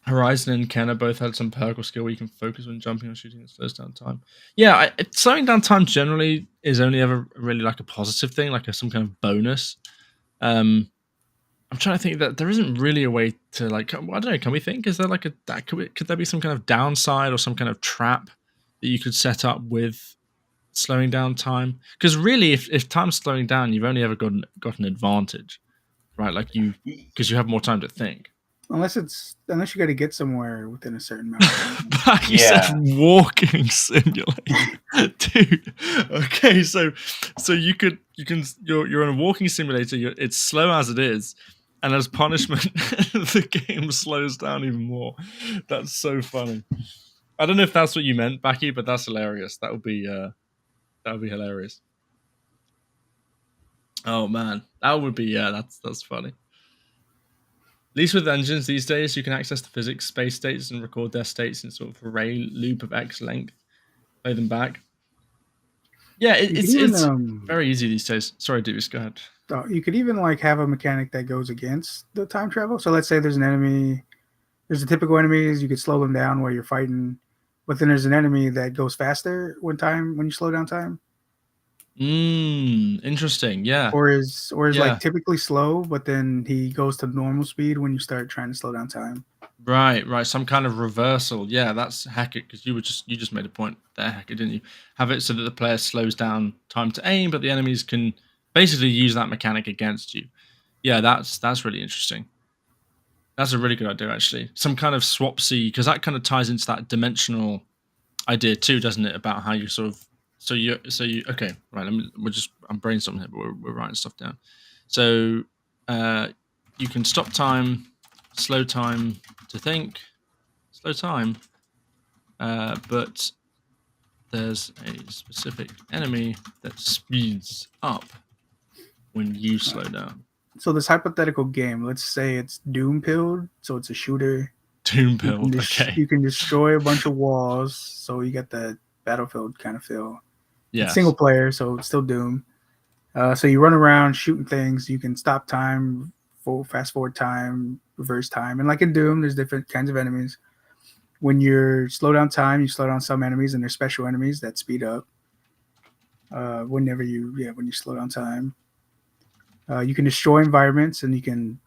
Horizon and Kenna both had some perk or skill where you can focus when jumping or shooting and slows down time. Yeah, slowing down time generally is only ever really like a positive thing, like some kind of bonus. I'm trying to think that there isn't really a way to like, I don't know, can we think? Is there like could there be some kind of downside or some kind of trap that you could set up with slowing down time? Because really, if time's slowing down, you've only ever got an advantage, right? Like because you have more time to think. Unless you got to get somewhere within a certain amount of time. You said walking simulator, dude. Okay, so you're in a walking simulator. It's slow as it is, and as punishment, the game slows down even more. That's so funny. I don't know if that's what you meant, Becky, but that's hilarious. That would be hilarious. Oh man, that would be that's funny. At least with engines these days, you can access the physics space states and record their states in sort of array loop of X length, play them back. Yeah, it's very easy these days. Sorry, Davis, go ahead. You could even like have a mechanic that goes against the time travel. So let's say there's an enemy. There's a typical enemies, you could slow them down while you're fighting, but then there's an enemy that goes faster when you slow down time. Interesting. Yeah. Or is like typically slow, but then he goes to normal speed when you start trying to slow down time. Right. Some kind of reversal. Yeah, that's hack it, because you just made a point there, hack it, didn't you? Have it so that the player slows down time to aim, but the enemies can basically use that mechanic against you. Yeah, that's really interesting. That's a really good idea, actually. Some kind of swapsy, because that kind of ties into that dimensional idea too, doesn't it? About how you sort of okay, right. I'm brainstorming here, but we're writing stuff down. So you can stop time, slow time to think, slow time, but there's a specific enemy that speeds up when you slow down. So this hypothetical game, let's say it's doom pilled, so it's a shooter. Doom pilled, okay. You can destroy a bunch of walls, so you get the Battlefield kind of feel. Yeah. It's single player, so it's still Doom. So you run around shooting things. You can stop time, fast forward time, reverse time, and like in Doom, there's different kinds of enemies. When you slow down time, you slow down some enemies, and there's special enemies that speed up. When you slow down time, you can destroy environments, and you can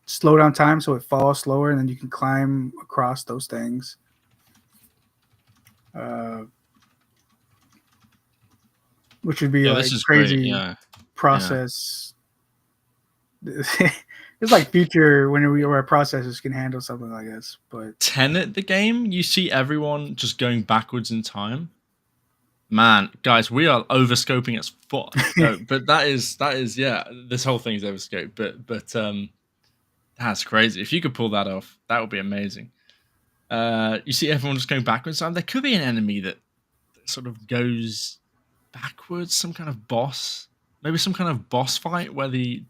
slow down time so it falls slower, and then you can climb across those things. Which would be like crazy process. Yeah. It's like future where processors can handle something like this. But Tenet, the game, you see everyone just going backwards in time. Man, guys, we are overscoping as fuck. No, but that is this whole thing is overscope. But that's crazy. If you could pull that off, that would be amazing. You see everyone just going backwards. There could be an enemy that sort of goes backwards, some kind of boss, maybe some kind of boss fight where the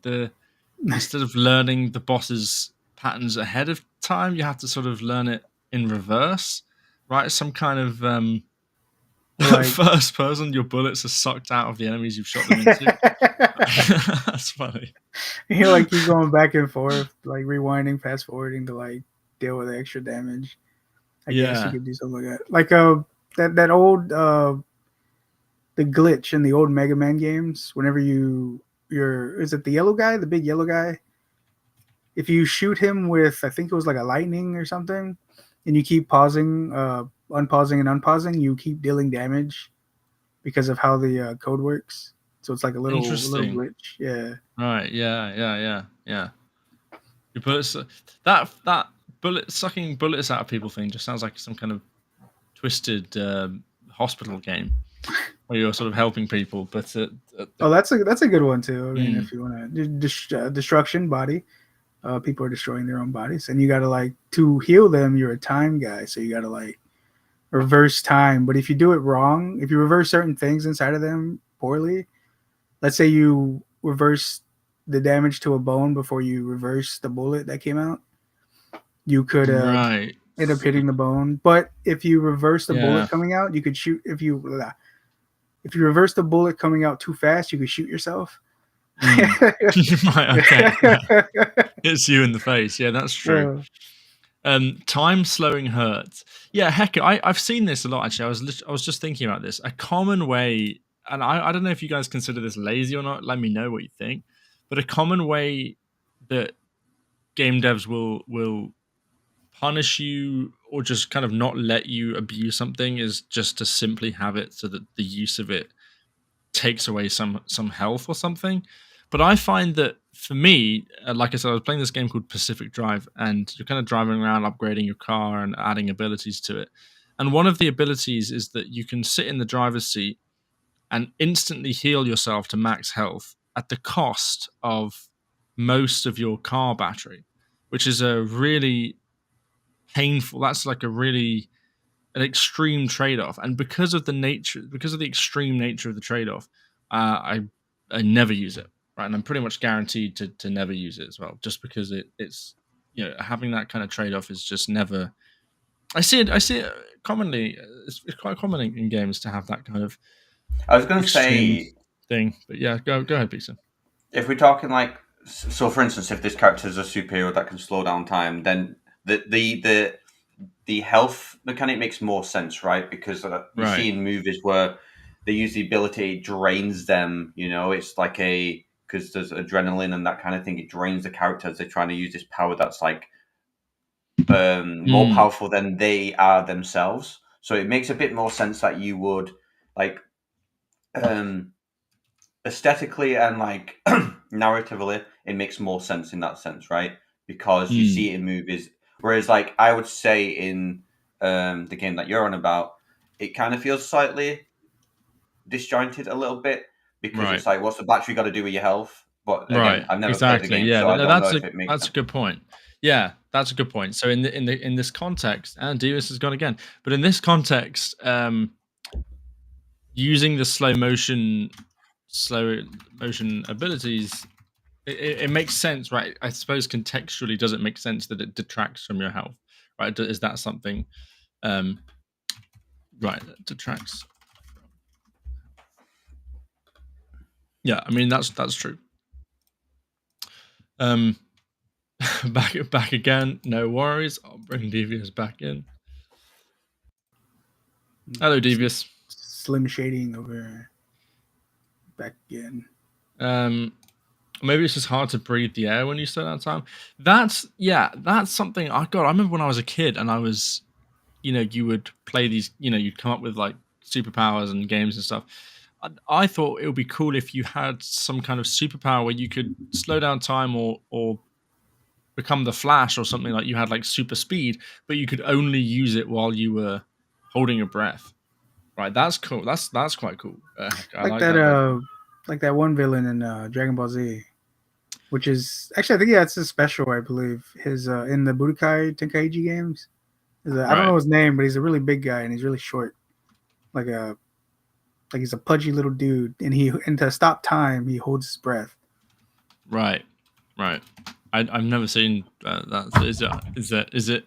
instead of learning the boss's patterns ahead of time, you have to sort of learn it in reverse, right? Some kind of first person, your bullets are sucked out of the enemies you've shot them into. That's funny. You keep going back and forth, like rewinding, fast forwarding to like deal with extra damage. I guess you could do something like that. Like that old the glitch in the old Mega Man games. Whenever is it the yellow guy, the big yellow guy? If you shoot him with, I think it was like a lightning or something, and you keep pausing, unpausing and unpausing, you keep dealing damage because of how the code works. So it's like a little glitch. Yeah. Right. Yeah. Your bullets. That bullet sucking bullets out of people thing just sounds like some kind of twisted hospital game where you're sort of helping people. But that's a good one too. I mean, if you want to destruction body, people are destroying their own bodies, and you got to like to heal them. You're a time guy, so you got to like reverse time. But if you do it wrong, if you reverse certain things inside of them poorly, let's say you reverse the damage to a bone before you reverse the bullet that came out, you could right. end up hitting the bone. But if you reverse the Yeah. bullet coming out, you could shoot. If you reverse the bullet coming out too fast, you could shoot yourself. Right, okay. Yeah. It's you in the face. Yeah, that's true. Time slowing hurts. Yeah, heck, I've seen this a lot actually. I was just thinking about this. A common way, and I don't know if you guys consider this lazy or not. Let me know what you think. But a common way that game devs will punish you or just kind of not let you abuse something is just to simply have it so that the use of it takes away some health or something. But I find that for me, like I said, I was playing this game called Pacific Drive, and you're kind of driving around, upgrading your car and adding abilities to it. And one of the abilities is that you can sit in the driver's seat and instantly heal yourself to max health at the cost of most of your car battery, which is a really painful. That's like an extreme trade-off, and because of the extreme nature of the trade-off, I never use it, right? And I'm pretty much guaranteed to never use it as well, just because it's having that kind of trade-off is just never. I see it commonly. It's quite common in games to have that kind of. I was going to say thing, but yeah, go ahead, Peter. If we're talking like, so for instance, if this character is a superhero that can slow down time, then the health mechanic makes more sense, right? Because you see in movies where they use the ability, it drains them. It's like because there's adrenaline and that kind of thing. It drains the character as they're trying to use this power that's like more powerful than they are themselves. So it makes a bit more sense that you would like aesthetically and like narratively, it makes more sense in that sense, right? Because you see it in movies. Whereas, like, I would say in the game that you're on about, it kind of feels slightly disjointed a little bit because it's like, what's the battery got to do with your health? But again, I've never played the game, so I don't know if it makes sense. That's a good point. Yeah, that's a good point. So in this context, and Davis has gone again, but in this context, using the slow motion abilities, it makes sense, right? I suppose contextually, does it make sense that it detracts from your health, right? Is that something, right? That detracts. Yeah, I mean that's true. Back again. No worries. I'll bring Devious back in. Hello, Devious. Slim shading over back again. Maybe it's just hard to breathe the air when you slow down time. That's something I remember when I was a kid and I was, you would play these, you'd come up with like superpowers and games and stuff. I thought it would be cool if you had some kind of superpower where you could slow down time or become the Flash or something, like you had like super speed, but you could only use it while you were holding your breath. Right, that's cool. That's quite cool. I like that. Like that one villain in Dragon Ball Z, which is actually, I think it's a special. I believe his in the Budokai Tenkaichi games. I don't know his name, but he's a really big guy and he's really short, like he's a pudgy little dude, and to stop time he holds his breath. Right. I've never seen that. Is it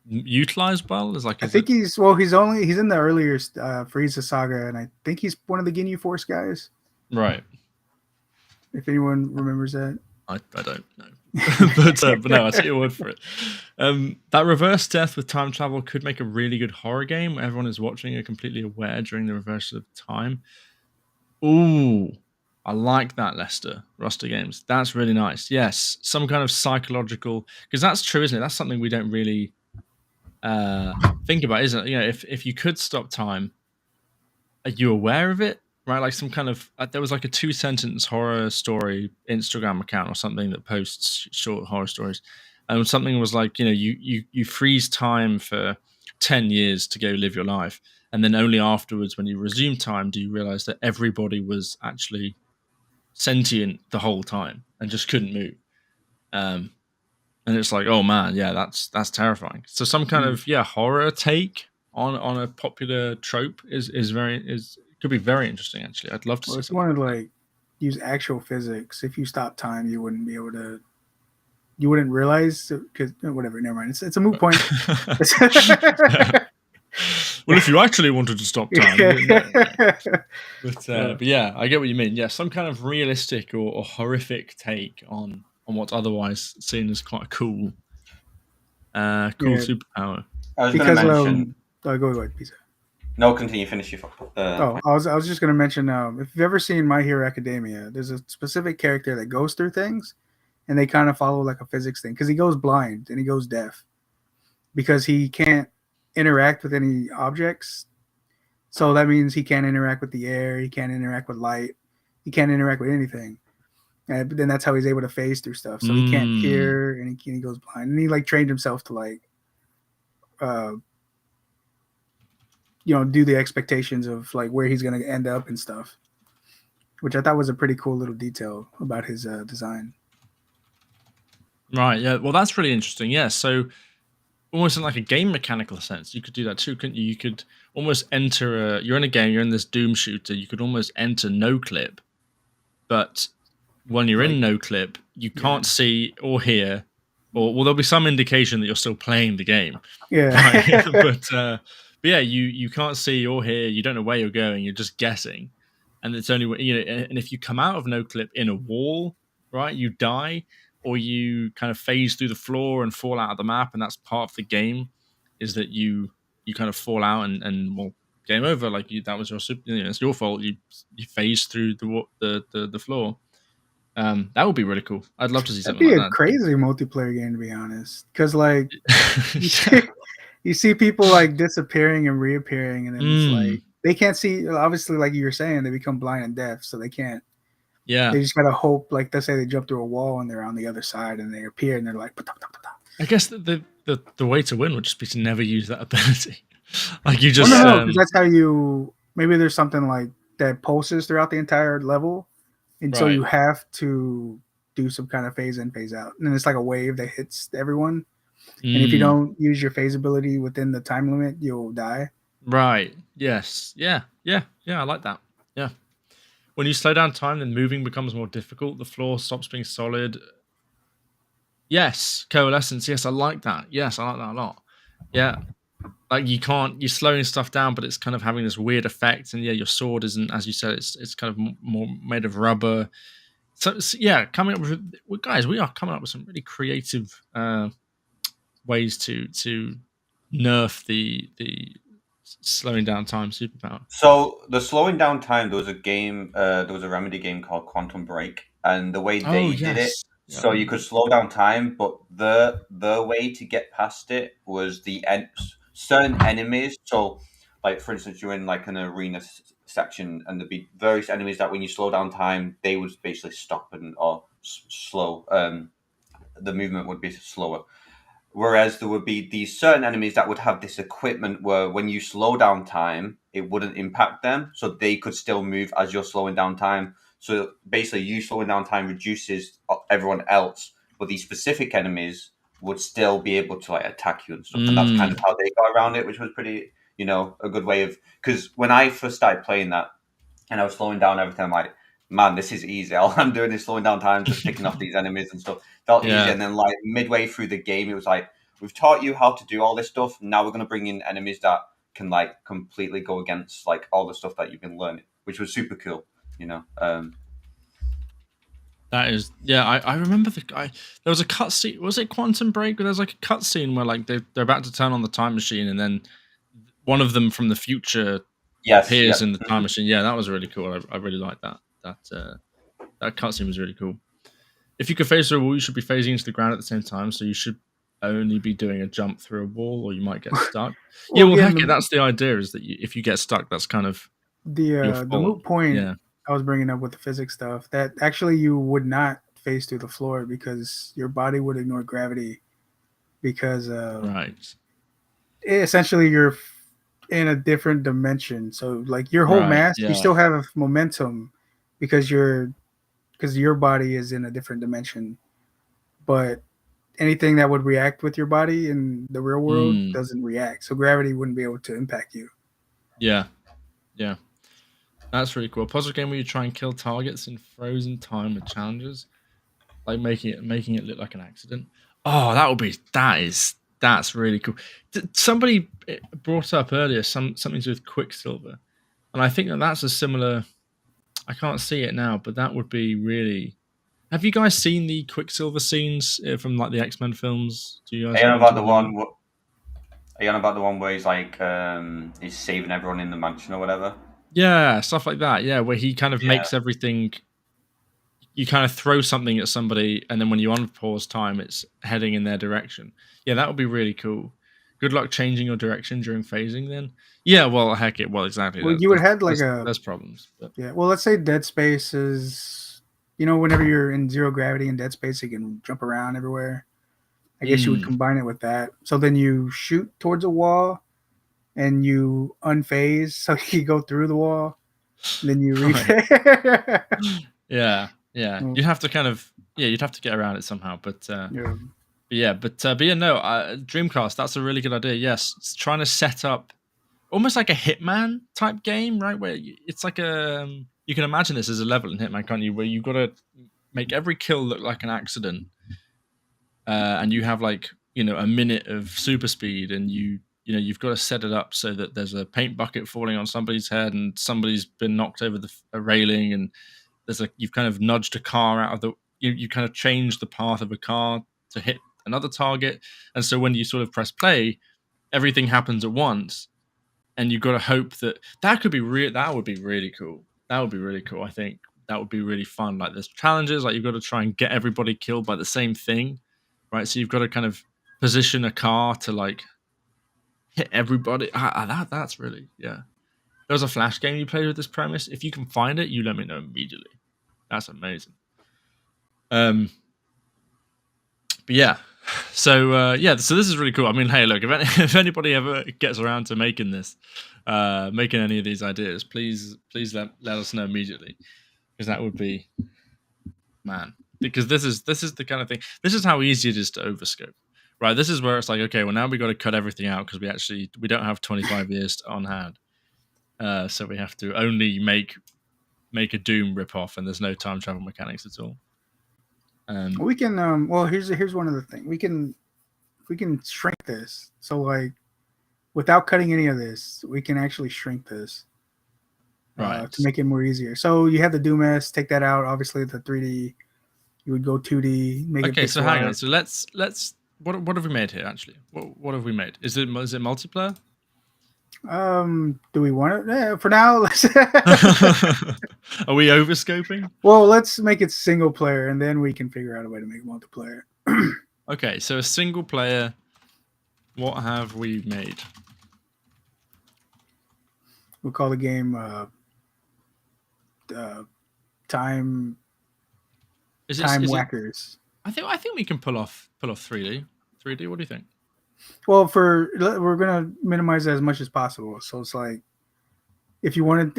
utilized well? I think he's in the earlier Frieza saga, and I think he's one of the Ginyu Force guys. Right. If anyone remembers that. I don't know. but no, I see your word for it. That reverse death with time travel could make a really good horror game where everyone is watching and completely aware during the reverse of time. Ooh, I like that, Roster Games. That's really nice. Yes, some kind of psychological, because that's true, isn't it? That's something we don't really think about, isn't it? If you could stop time, are you aware of it? Right, like some kind of there was like a 2-sentence horror story Instagram account or something that posts short horror stories, and something was like, you freeze time for 10 years to go live your life, and then only afterwards, when you resume time, do you realize that everybody was actually sentient the whole time and just couldn't move. And it's like, oh man, yeah, that's terrifying. So some kind of horror take on a popular trope is could be very interesting. Actually, I'd love to see if you something wanted to like like use actual physics, if you stop time, you wouldn't be able to. You wouldn't realize because whatever. Never mind. It's a moot point. that. Well, if you actually wanted to stop time, but yeah, I get what you mean. Yeah, some kind of realistic or horrific take on what's otherwise seen as quite a cool superpower. I was going to mention. Go ahead, Pizza. No, continue. Finish your. I was just going to mention. If you've ever seen My Hero Academia, there's a specific character that goes through things, and they kind of follow like a physics thing because he goes blind and he goes deaf because he can't interact with any objects. So that means he can't interact with the air. He can't interact with light. He can't interact with anything. But then that's how he's able to phase through stuff. So he can't hear, and he goes blind. And he like trained himself to like, do the expectations of like where he's gonna end up and stuff, which I thought was a pretty cool little detail about his design. Right. Yeah. Well, that's really interesting. Yeah. So almost in like a game mechanical sense, you could do that too, couldn't you? You could almost enter you're in a game, you're in this Doom shooter. You could almost enter no clip, but when you're in no clip, you can't see or hear, or there'll be some indication that you're still playing the game. Yeah. Right? But yeah, you can't see or hear. You don't know where you're going. You're just guessing, and it's only and if you come out of no clip in a wall, right, you die, or you kind of phase through the floor and fall out of the map, and that's part of the game, is that you kind of fall out and well, game over. Like that was it's your fault. You phase through the floor. That would be really cool. I'd love to see something like that. That'd be a crazy multiplayer game, to be honest. Because like you see people like disappearing and reappearing, and then it's like they can't see. Obviously, like you were saying, they become blind and deaf, so they can't. Yeah, they just gotta hope. Like let's say they jump through a wall and they're on the other side, and they appear and they're like. I guess the way to win would just be to never use that ability. Like you just. No, that's how you. Maybe there's something like that pulses throughout the entire level. And so you have to do some kind of phase in, phase out. And then it's like a wave that hits everyone. And if you don't use your phase ability within the time limit, you'll die. Right. Yes. Yeah. I like that. Yeah. When you slow down time, then moving becomes more difficult. The floor stops being solid. Yes. Coalescence. Yes, I like that. Yes, I like that a lot. Yeah. Like you're slowing stuff down, but it's kind of having this weird effect. And yeah, your sword isn't, as you said, it's kind of more made of rubber. So yeah, coming up with guys, we are coming up with some really creative ways to nerf the slowing down time superpower. So the slowing down time, there was a Remedy game called Quantum Break, and the way they did it. So you could slow down time, but the way to get past it was certain enemies. So, like for instance, you're in like an arena section, and there'd be various enemies that when you slow down time, they would basically stop or slow. The movement would be slower. Whereas there would be these certain enemies that would have this equipment where when you slow down time, it wouldn't impact them, so they could still move as you're slowing down time. So basically, you slowing down time reduces everyone else, but these specific enemies would still be able to like attack you and stuff. And that's kind of how they got around it, which was pretty, a good way of. Because when I first started playing that, and I was slowing down everything, I'm like, man, this is easy. All I'm doing is slowing down time, just picking off these enemies and stuff. Felt easy. And then like midway through the game, it was like, we've taught you how to do all this stuff. Now we're going to bring in enemies that can like completely go against like all the stuff that you've been learning, which was super cool. That is, yeah. I remember the guy. There was a cutscene. Was it Quantum Break? There was like a cutscene where like they're about to turn on the time machine, and then one of them from the future appears in the time machine. Yeah, that was really cool. I really liked that. That cutscene was really cool. If you could phase through a wall, you should be phasing into the ground at the same time. So you should only be doing a jump through a wall, or you might get stuck. Heck it, that's the idea. Is that if you get stuck, that's kind of the moot point. I was bringing up with the physics stuff that actually you would not phase through the floor because your body would ignore gravity because essentially you're in a different dimension. So like your whole mass, you still have momentum because your body is in a different dimension, but anything that would react with your body in the real world doesn't react. So gravity wouldn't be able to impact you. Yeah. Yeah. That's really cool. A puzzle game where you try and kill targets in frozen time with challenges, like making it look like an accident. Oh, that's really cool. Somebody brought up earlier something to do with Quicksilver, and I think that's a similar. I can't see it now, but that would be really. Have you guys seen the Quicksilver scenes from like the X-Men films? Do you guys? Are you on about the one? Are you on about the one where he's like he's saving everyone in the mansion or whatever? Yeah, stuff like that. Yeah, where he kind of makes everything. You kind of throw something at somebody, and then when you unpause time, it's heading in their direction. Yeah, that would be really cool. Good luck changing your direction during phasing. Then, yeah, well, heck it, well, exactly. Well, you would have like there's problems. But. Yeah, well, let's say Dead Space is, whenever you're in zero gravity in Dead Space, you can jump around everywhere. I guess you would combine it with that. So then you shoot towards a wall, and you unphase, so you go through the wall. Then you rephase. Yeah. You'd have to you'd have to get around it somehow. But Dreamcast, that's a really good idea. Yes, it's trying to set up almost like a Hitman type game, right? Where it's like you can imagine this as a level in Hitman, can't you? Where you've got to make every kill look like an accident, and you have like a minute of super speed, and you've got to set it up so that there's a paint bucket falling on somebody's head, and somebody's been knocked over a railing, and you've kind of nudged a car out of the. You kind of change the path of a car to hit another target, and so when you sort of press play, everything happens at once. And you've got to hope that could be real. That would be really cool. That would be really cool. I think that would be really fun. Like there's challenges, like you've got to try and get everybody killed by the same thing, right? So you've got to kind of position a car to like hit everybody. That's really There was a Flash game you played with this premise. If you can find it, you let me know immediately. That's amazing. But yeah. So so this is really cool. I mean, hey, look, if anybody ever gets around to making this, making any of these ideas, please let us know immediately, because that would be, man. Because this is the kind of thing. This is how easy it is to overscope, right? This is where it's like, okay, well now we got to cut everything out because we don't have 25 years on hand, so we have to only make a Doom ripoff, and there's no time travel mechanics at all. We can well here's one of the things we can shrink this, so like without cutting any of this we can actually shrink this to make it more easier. So you have the Doom-S, take that out, obviously the 3D, you would go 2D, make it okay. So hang on, so let's what have we made here actually? What have we made? Is it multiplayer? Do we want it? Yeah, for now, let's Are we overscoping? Well, let's make it single player, and then we can figure out a way to make it multiplayer. Okay, so a single player. What have we made? We'll call the game Time Whackers. I think we can pull off 3D. 3D. What do you think? Well, we're gonna minimize it as much as possible. So it's like if we're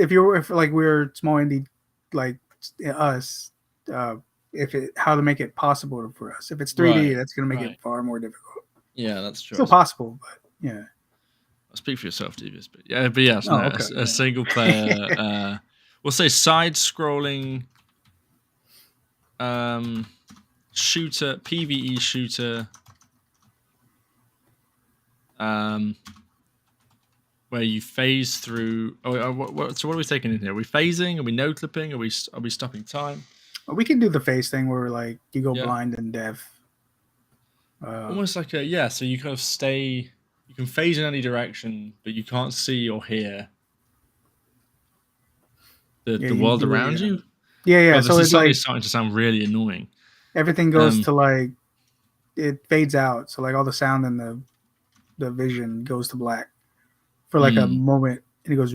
small indie like us, how to make it possible for us. If it's 3D, that's gonna make it far more difficult. Yeah, that's true. Still possible, but yeah. I'll speak for yourself, Devious. But yes, a single player. We'll say side-scrolling shooter, PvE shooter. Where you phase through. So what are we taking in here? Are we phasing? Are we no clipping? Are we stopping time? We can do the phase thing where like you go blind and deaf. Almost like so you kind of stay. You can phase in any direction, but you can't see or hear the world around you. Yeah. God, so it's like starting to sound really annoying. Everything goes to like it fades out. So like all the sound and the vision goes to black for like a moment, and it goes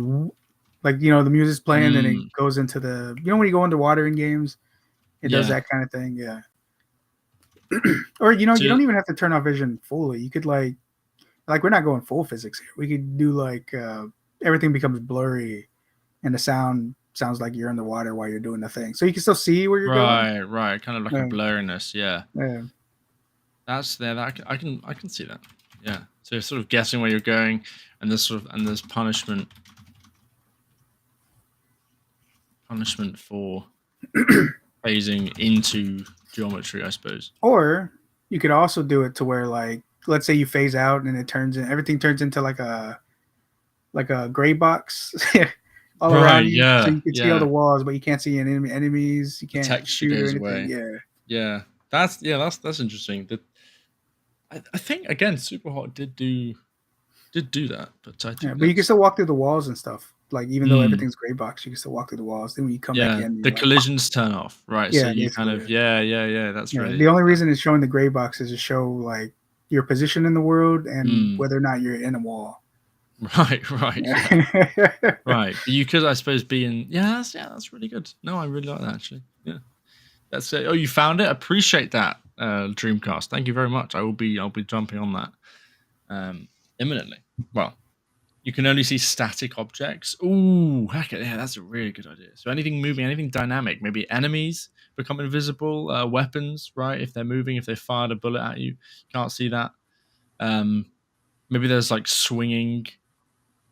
like the music's playing, and it goes into the when you go underwater in games, it does that kind of thing. Yeah. Or you don't even have to turn off vision fully. You could like we're not going full physics here. We could do like everything becomes blurry, and the sound sounds like you're underwater while you're doing the thing. So you can still see where you're going. Right. Kind of like a blurriness. Yeah. That's there. That I can see that. Yeah. So you're sort of guessing where you're going, and there's punishment for phasing into geometry, I suppose. Or you could also do it to where, like, let's say you phase out and everything turns into like a gray box all around you, so you can see all the walls, but you can't see any enemies. You can't shoot or anything. Yeah. That's interesting. I think again, Superhot did do that, but I think but you can still walk through the walls and stuff. Like, even though everything's gray box, you can still walk through the walls. Then when you come back in, the collisions turn off, right? Yeah, so you kind of that's really the only reason it's showing the gray box is to show like your position in the world and whether or not you're in a wall. Right. Right. But you could, I suppose, be in. That's really good. No, I really like that, actually. Yeah, that's it. Oh, you found it. Appreciate that, Dreamcast. Thank you very much. I'll be jumping on that imminently. Well, you can only see static objects. Ooh, heck yeah, that's a really good idea. So anything moving, anything dynamic, maybe enemies become invisible, weapons, right? If they're moving, if they fired a bullet at you, can't see that. Maybe there's like swinging,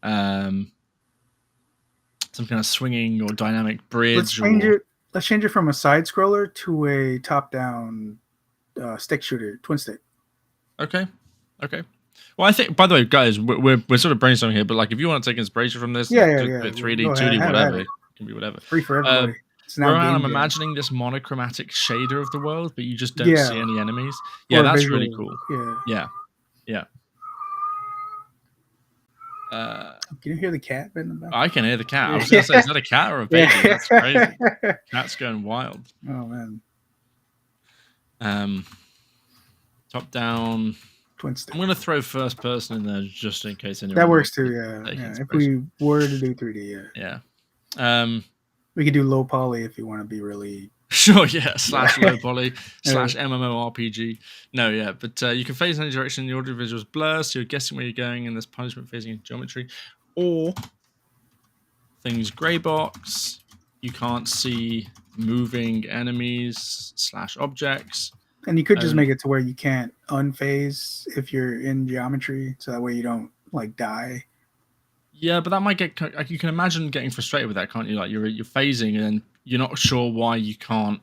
some kind of swinging or dynamic bridge. Let's change it from a side scroller to a top-down stick shooter, twin stick. Okay. Well, I think, by the way, guys, we're sort of brainstorming here, but like, if you want to take inspiration from this, 3D, 2D, whatever, it can be whatever. Free for everybody. Rohan, I'm imagining this monochromatic shader of the world, but you just don't see any enemies. Yeah, that's really cool. Yeah. Can you hear the cat in the back? I can hear the cat. I was going to say, is that a cat or a baby? That's crazy. Cat's going wild. Oh, man. Top down. Twin stick. I'm going to throw first person in there just in case anyone. That works too, yeah. If we were to do 3D, yeah. We could do low poly if you want to be really. Sure, yeah. / low poly / MMORPG. No, yeah. But you can phase in any direction. The audio visual is blur, so you're guessing where you're going, and there's punishment phasing in geometry. Or things gray box. You can't see moving enemies / objects. And you could just make it to where you can't unphase if you're in geometry, so that way you don't like die. Yeah, but that might get. Like, you can imagine getting frustrated with that, can't you? Like, you're phasing and then you're not sure why you can't.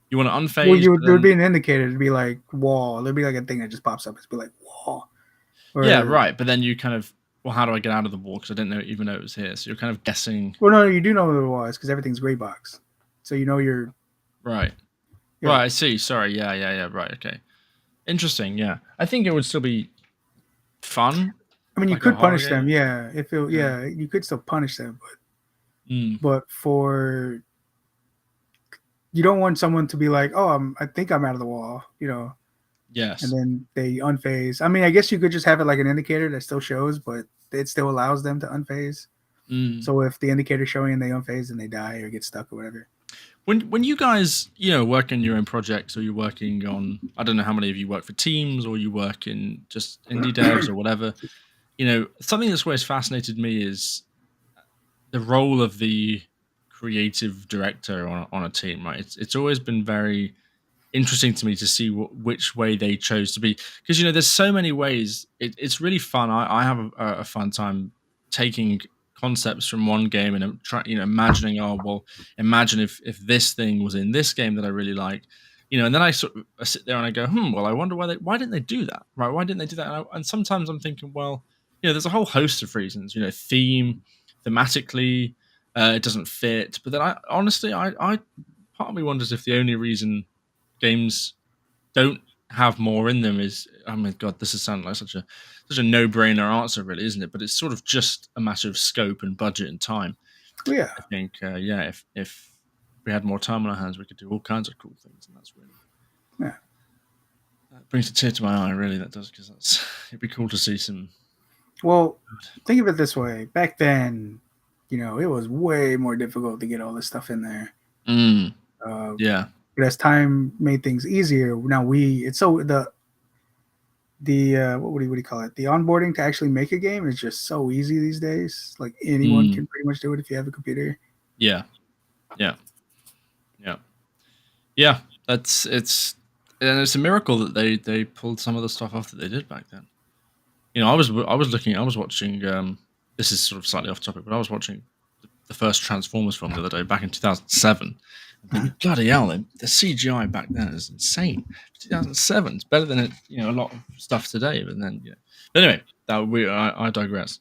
You want to unphase. Well, there would be an indicator. It'd be like wall. There'd be like a thing that just pops up. It'd be like wall. Yeah, right. But then you kind of, well, how do I get out of the wall? Because I didn't even know it was here. So you're kind of guessing. Well, no, you do know where the wall is because everything's gray box. So you know you're. Right. Yeah. Right, I see. Sorry. Yeah. Right. Okay. Interesting. Yeah. I think it would still be fun. I mean, you could punish them. Yeah. You could still punish them, but for. You don't want someone to be like, oh, I think I'm out of the wall, Yes. And then they unphase. I mean, I guess you could just have it like an indicator that still shows, but it still allows them to unphase. So if the indicator's showing and they unphase and they die or get stuck or whatever. When you guys, work on your own projects, or you're working on, I don't know how many of you work for teams, or you work in just indie devs or whatever, something that's always fascinated me is the role of the creative director on a team, right? It's always been very interesting to me to see which way they chose to be, because there's so many ways. It's really fun. I have a fun time taking concepts from one game and imagining, imagine if this thing was in this game that I really like, and then I sit there and I go, well, I wonder why didn't they do that, right? Why didn't they do that? And sometimes I'm thinking, well, there's a whole host of reasons, thematically, it doesn't fit. But then I part of me wonders if the only reason games don't have more in them is, oh my god, this is sounding like such a no-brainer answer, really, isn't it? But it's sort of just a matter of scope and budget and time. Yeah, I think if we had more time on our hands, we could do all kinds of cool things, and that's really that brings a tear to my eye. Really, that does, because it'd be cool to see some. Well, think of it this way: back then, it was way more difficult to get all this stuff in there. Yeah. But as time made things easier, now what do you call it? The onboarding to actually make a game is just so easy these days. Like anyone can pretty much do it if you have a computer. Yeah. It's And it's a miracle that they pulled some of the stuff off that they did back then. You know, I was watching. This is sort of slightly off topic, but I was watching the first Transformers film the other day, back in 2007. I'm thinking, bloody hell, the CGI back then is insane. 2007, it's better than a lot of stuff today. But then, But anyway, I digress.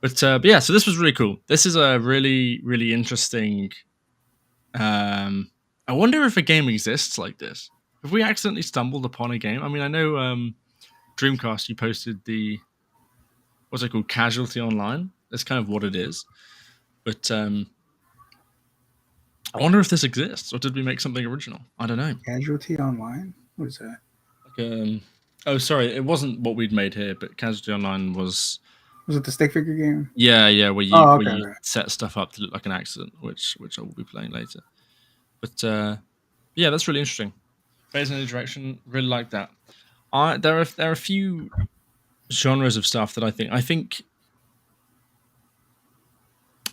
But yeah, so this was really cool. This is a really, really interesting. I wonder if a game exists like this. Have we accidentally stumbled upon a game? I mean, I know Dreamcast, you posted what's it called, Casualty Online. That's kind of what it is. But I wonder if this exists, or did we make something original? I don't know. Casualty Online? What is that? Oh, sorry, it wasn't what we'd made here, but Casualty Online was. Was it the stick figure game? Yeah, where you set stuff up to look like an accident, which I will be playing later. But yeah, that's really interesting. Phase in any direction, really like that. There are a few genres of stuff that I think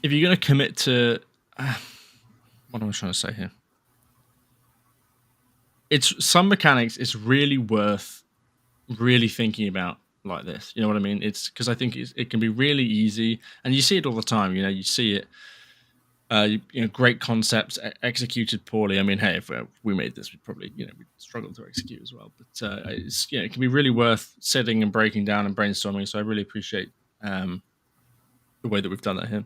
if you're going to commit to what am I trying to say here? It's some mechanics. It's really worth really thinking about like this. You know what I mean? It's because I think it can be really easy, and you see it all the time. You know, you see it. Great concepts executed poorly. I mean, hey, if we made this, we'd probably we'd struggle to execute as well. But it can be really worth sitting and breaking down and brainstorming. So I really appreciate the way that we've done that here.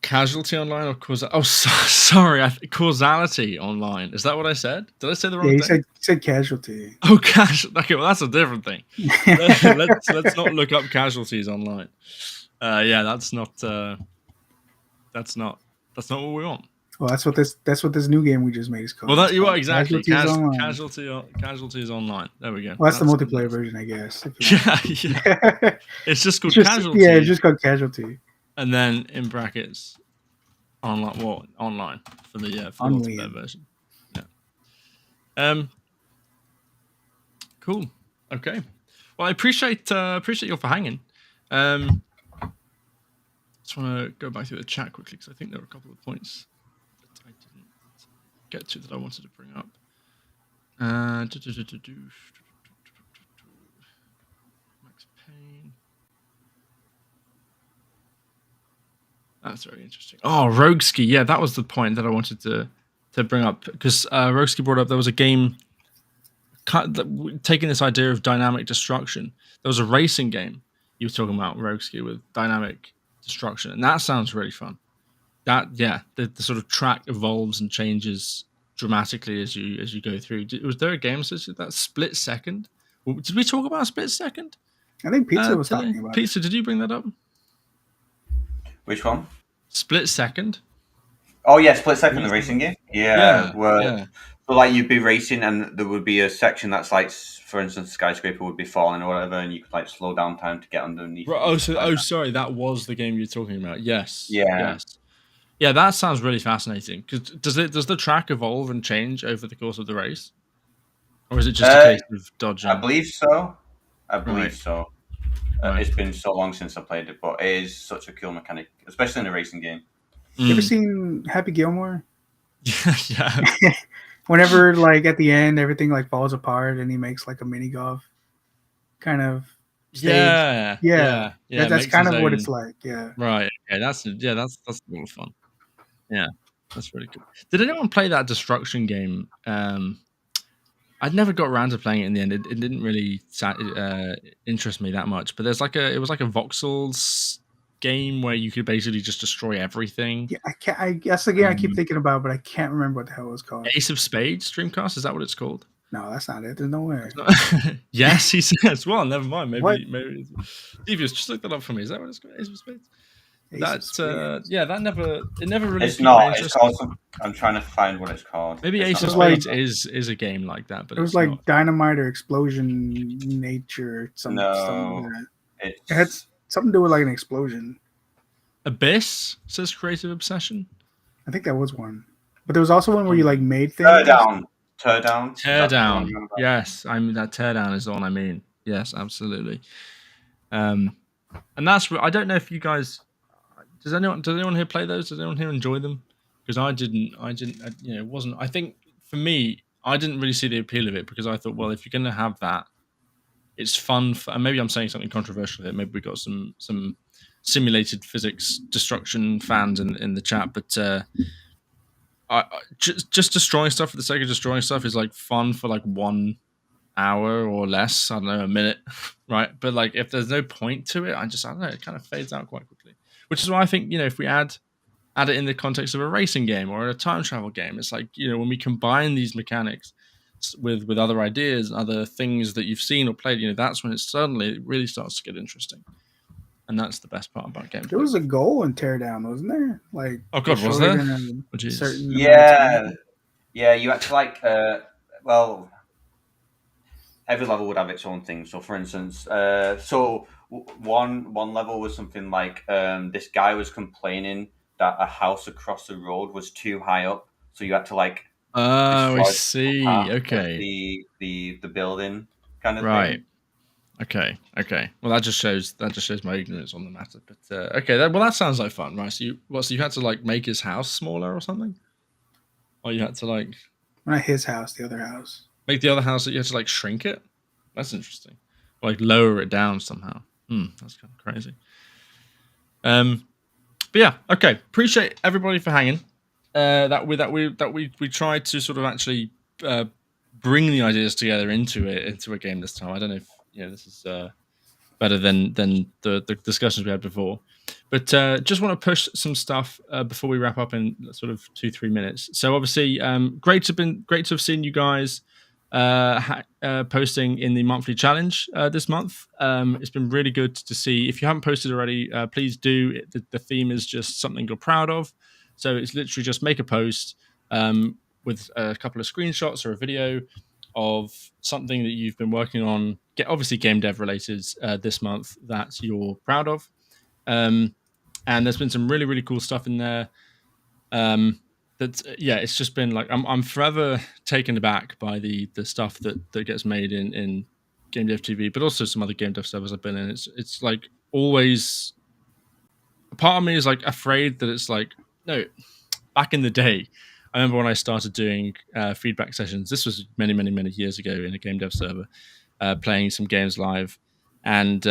Casualty Online or Causality? Oh, sorry, Causality Online. Is that what I said? Did I say the wrong thing? You said Casualty. Oh, Casualty. Okay, well, that's a different thing. let's not look up casualties online. Yeah, that's not what we want. Well, that's what this new game we just made is called. Well, you are exactly Casualties Online. There we go. Well, that's the multiplayer version, I guess. Yeah. It's just called Casualty. Yeah, it's just called Casualty. And then in brackets, online for the multiplayer version. Yeah. Cool. Okay. Well, I appreciate you all for hanging. Just want to go back through the chat quickly because I think there were a couple of points that I didn't get to that I wanted to bring up. Max Payne. That's very interesting. Oh, Rogueski. Yeah, that was the point that I wanted to bring up because Rogueski brought up there was a game taking this idea of dynamic destruction. There was a racing game you were talking about, Rogueski, with dynamic destruction, and that sounds really fun. The sort of track evolves and changes dramatically as you go through. Was there a game such as that? Split Second? Did we talk about Split Second? I think Pizza was talking about Pizza, did you bring that up? Which one? Split Second. Oh yeah, Split Second, the racing game. Yeah. So like you'd be racing, and there would be a section that's like, for instance, skyscraper would be falling or whatever, and you could like slow down time to get underneath. Right, sorry, that was the game you're talking about. Yes. Yeah. Yes. Yeah, that sounds really fascinating. Because does the track evolve and change over the course of the race, or is it just a case of dodging? I believe so. So. It's been so long since I played it, but it is such a cool mechanic, especially in a racing game. You ever seen Happy Gilmore? Yeah. Whenever, like, at the end, everything, like, falls apart and he makes, like, a mini golf kind of stage. Yeah. That's kind of what it's like, yeah. Right. Okay, that's a lot of fun. Yeah, that's really cool. Did anyone play that destruction game? I'd never got around to playing it in the end. It didn't really interest me that much. But it was like a voxels game where you could basically just destroy everything. Yeah, I guess again I keep thinking about it, but I can't remember what the hell it was called. Ace of Spades Dreamcast, is that what it's called? No, that's not it. There's no way. Yes, he says. Well, never mind. Maybe Devious, just look that up for me. Is that what it's called? Ace of Spades? It never really. It's not. It's called. I'm trying to find what it's called. Maybe Ace of Spades is a game like that, but it was like not. Dynamite or Explosion Nature. Something like that. It had something to do with like an explosion. Abyss says Creative Obsession. I think that was one, but there was also one where you like made things. Teardown. Yes, that Teardown is the one I mean. Yes, absolutely. And that's. I don't know if you guys. Does anyone here play those? Does anyone here enjoy them? Because I didn't. It wasn't. I think for me, I didn't really see the appeal of it because I thought, well, if you're going to have that, it's fun. And maybe I'm saying something controversial here. Maybe we got some simulated physics destruction fans in the chat, but just destroying stuff for the sake of destroying stuff is like fun for like 1 hour or less. I don't know, a minute, right? But like if there's no point to it, I don't know. It kind of fades out quite quickly. Which is why I think if we add it in the context of a racing game or a time travel game, it's like when we combine these mechanics with other ideas and other things that you've seen or played, that's when it really starts to get interesting. And that's the best part about gameplay. There was a goal in Teardown, wasn't there? Like, oh god, was there? Yeah, you had to like, well, every level would have its own thing. So, for instance, one level was something like this guy was complaining that a house across the road was too high up, so you had to like. Oh, I see. Okay. The building kind of right. thing. Okay. Well, that just shows my ignorance on the matter. But okay, that sounds like fun, right? So you had to like make his house smaller or something, or you had to like not his house, the other house. Make the other house that you had to like shrink it. That's interesting. Or, like lower it down somehow. That's kind of crazy. But yeah, okay. Appreciate everybody for hanging. That we tried to sort of actually bring the ideas together into a game this time. I don't know if this is better than the discussions we had before, but just want to push some stuff before we wrap up in sort of 2-3 minutes. So obviously, great to have seen you guys posting in the monthly challenge this month. It's been really good to see. If you haven't posted already, please do. The theme is just something you're proud of. So it's literally just make a post with a couple of screenshots or a video of something that you've been working on, obviously game dev related this month that you're proud of. And there's been some really, really cool stuff in there. It's just been like I'm forever taken aback by the stuff that gets made in GameDev.tv, but also some other game dev servers I've been in. It's like always a part of me is like afraid that it's like, no, back in the day, I remember when I started doing feedback sessions. This was many, many, many years ago in a game dev server, playing some games live, and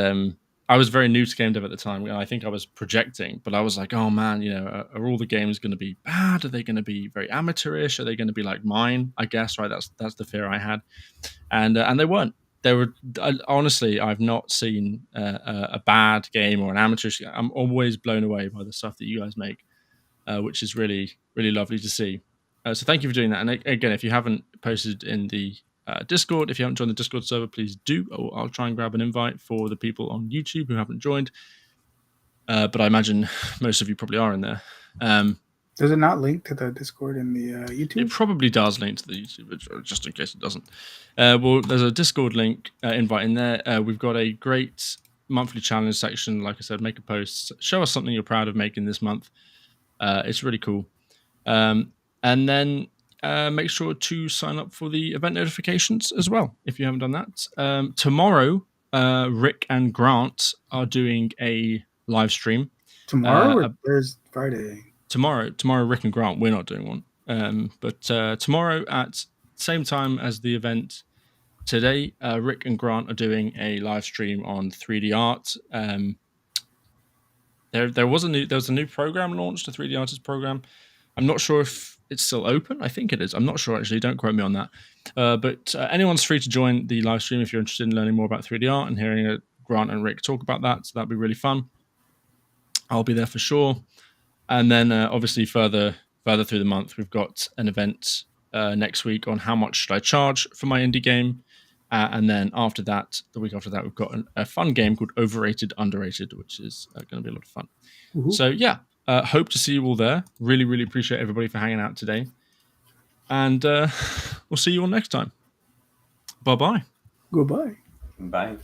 I was very new to game dev at the time. I think I was projecting, but I was like, oh man, are all the games going to be bad? Are they going to be very amateurish? Are they going to be like mine? I guess, right? That's the fear I had, and they weren't. They were honestly, I've not seen a bad game or an amateurish. I'm always blown away by the stuff that you guys make, which is really, really lovely to see. So thank you for doing that. And again, if you haven't posted in the Discord, if you haven't joined the Discord server, please do. I'll try and grab an invite for the people on YouTube who haven't joined. But I imagine most of you probably are in there. Does it not link to the Discord in the YouTube? It probably does link to the YouTube, just in case it doesn't. Well, there's a Discord link invite in there. We've got a great monthly challenge section. Like I said, make a post. Show us something you're proud of making this month. It's really cool. And then make sure to sign up for the event notifications as well, if you haven't done that. Tomorrow, Rick and Grant are doing a live stream. Tomorrow or Thursday, Friday? Tomorrow, Rick and Grant, we're not doing one. But tomorrow at same time as the event today, Rick and Grant are doing a live stream on 3D art. There was a new program launched, a 3D artist program. I'm not sure if it's still open. I think it is. I'm not sure actually. Don't quote me on that. But anyone's free to join the live stream if you're interested in learning more about 3D art and hearing Grant and Rick talk about that. So that'd be really fun. I'll be there for sure. And then obviously further through the month, we've got an event next week on how much should I charge for my indie game. And then after that, the week after that, we've got a fun game called Overrated, Underrated, which is going to be a lot of fun. Mm-hmm. So yeah, hope to see you all there. Really, really appreciate everybody for hanging out today. And we'll see you all next time. Bye-bye. Goodbye. Bye.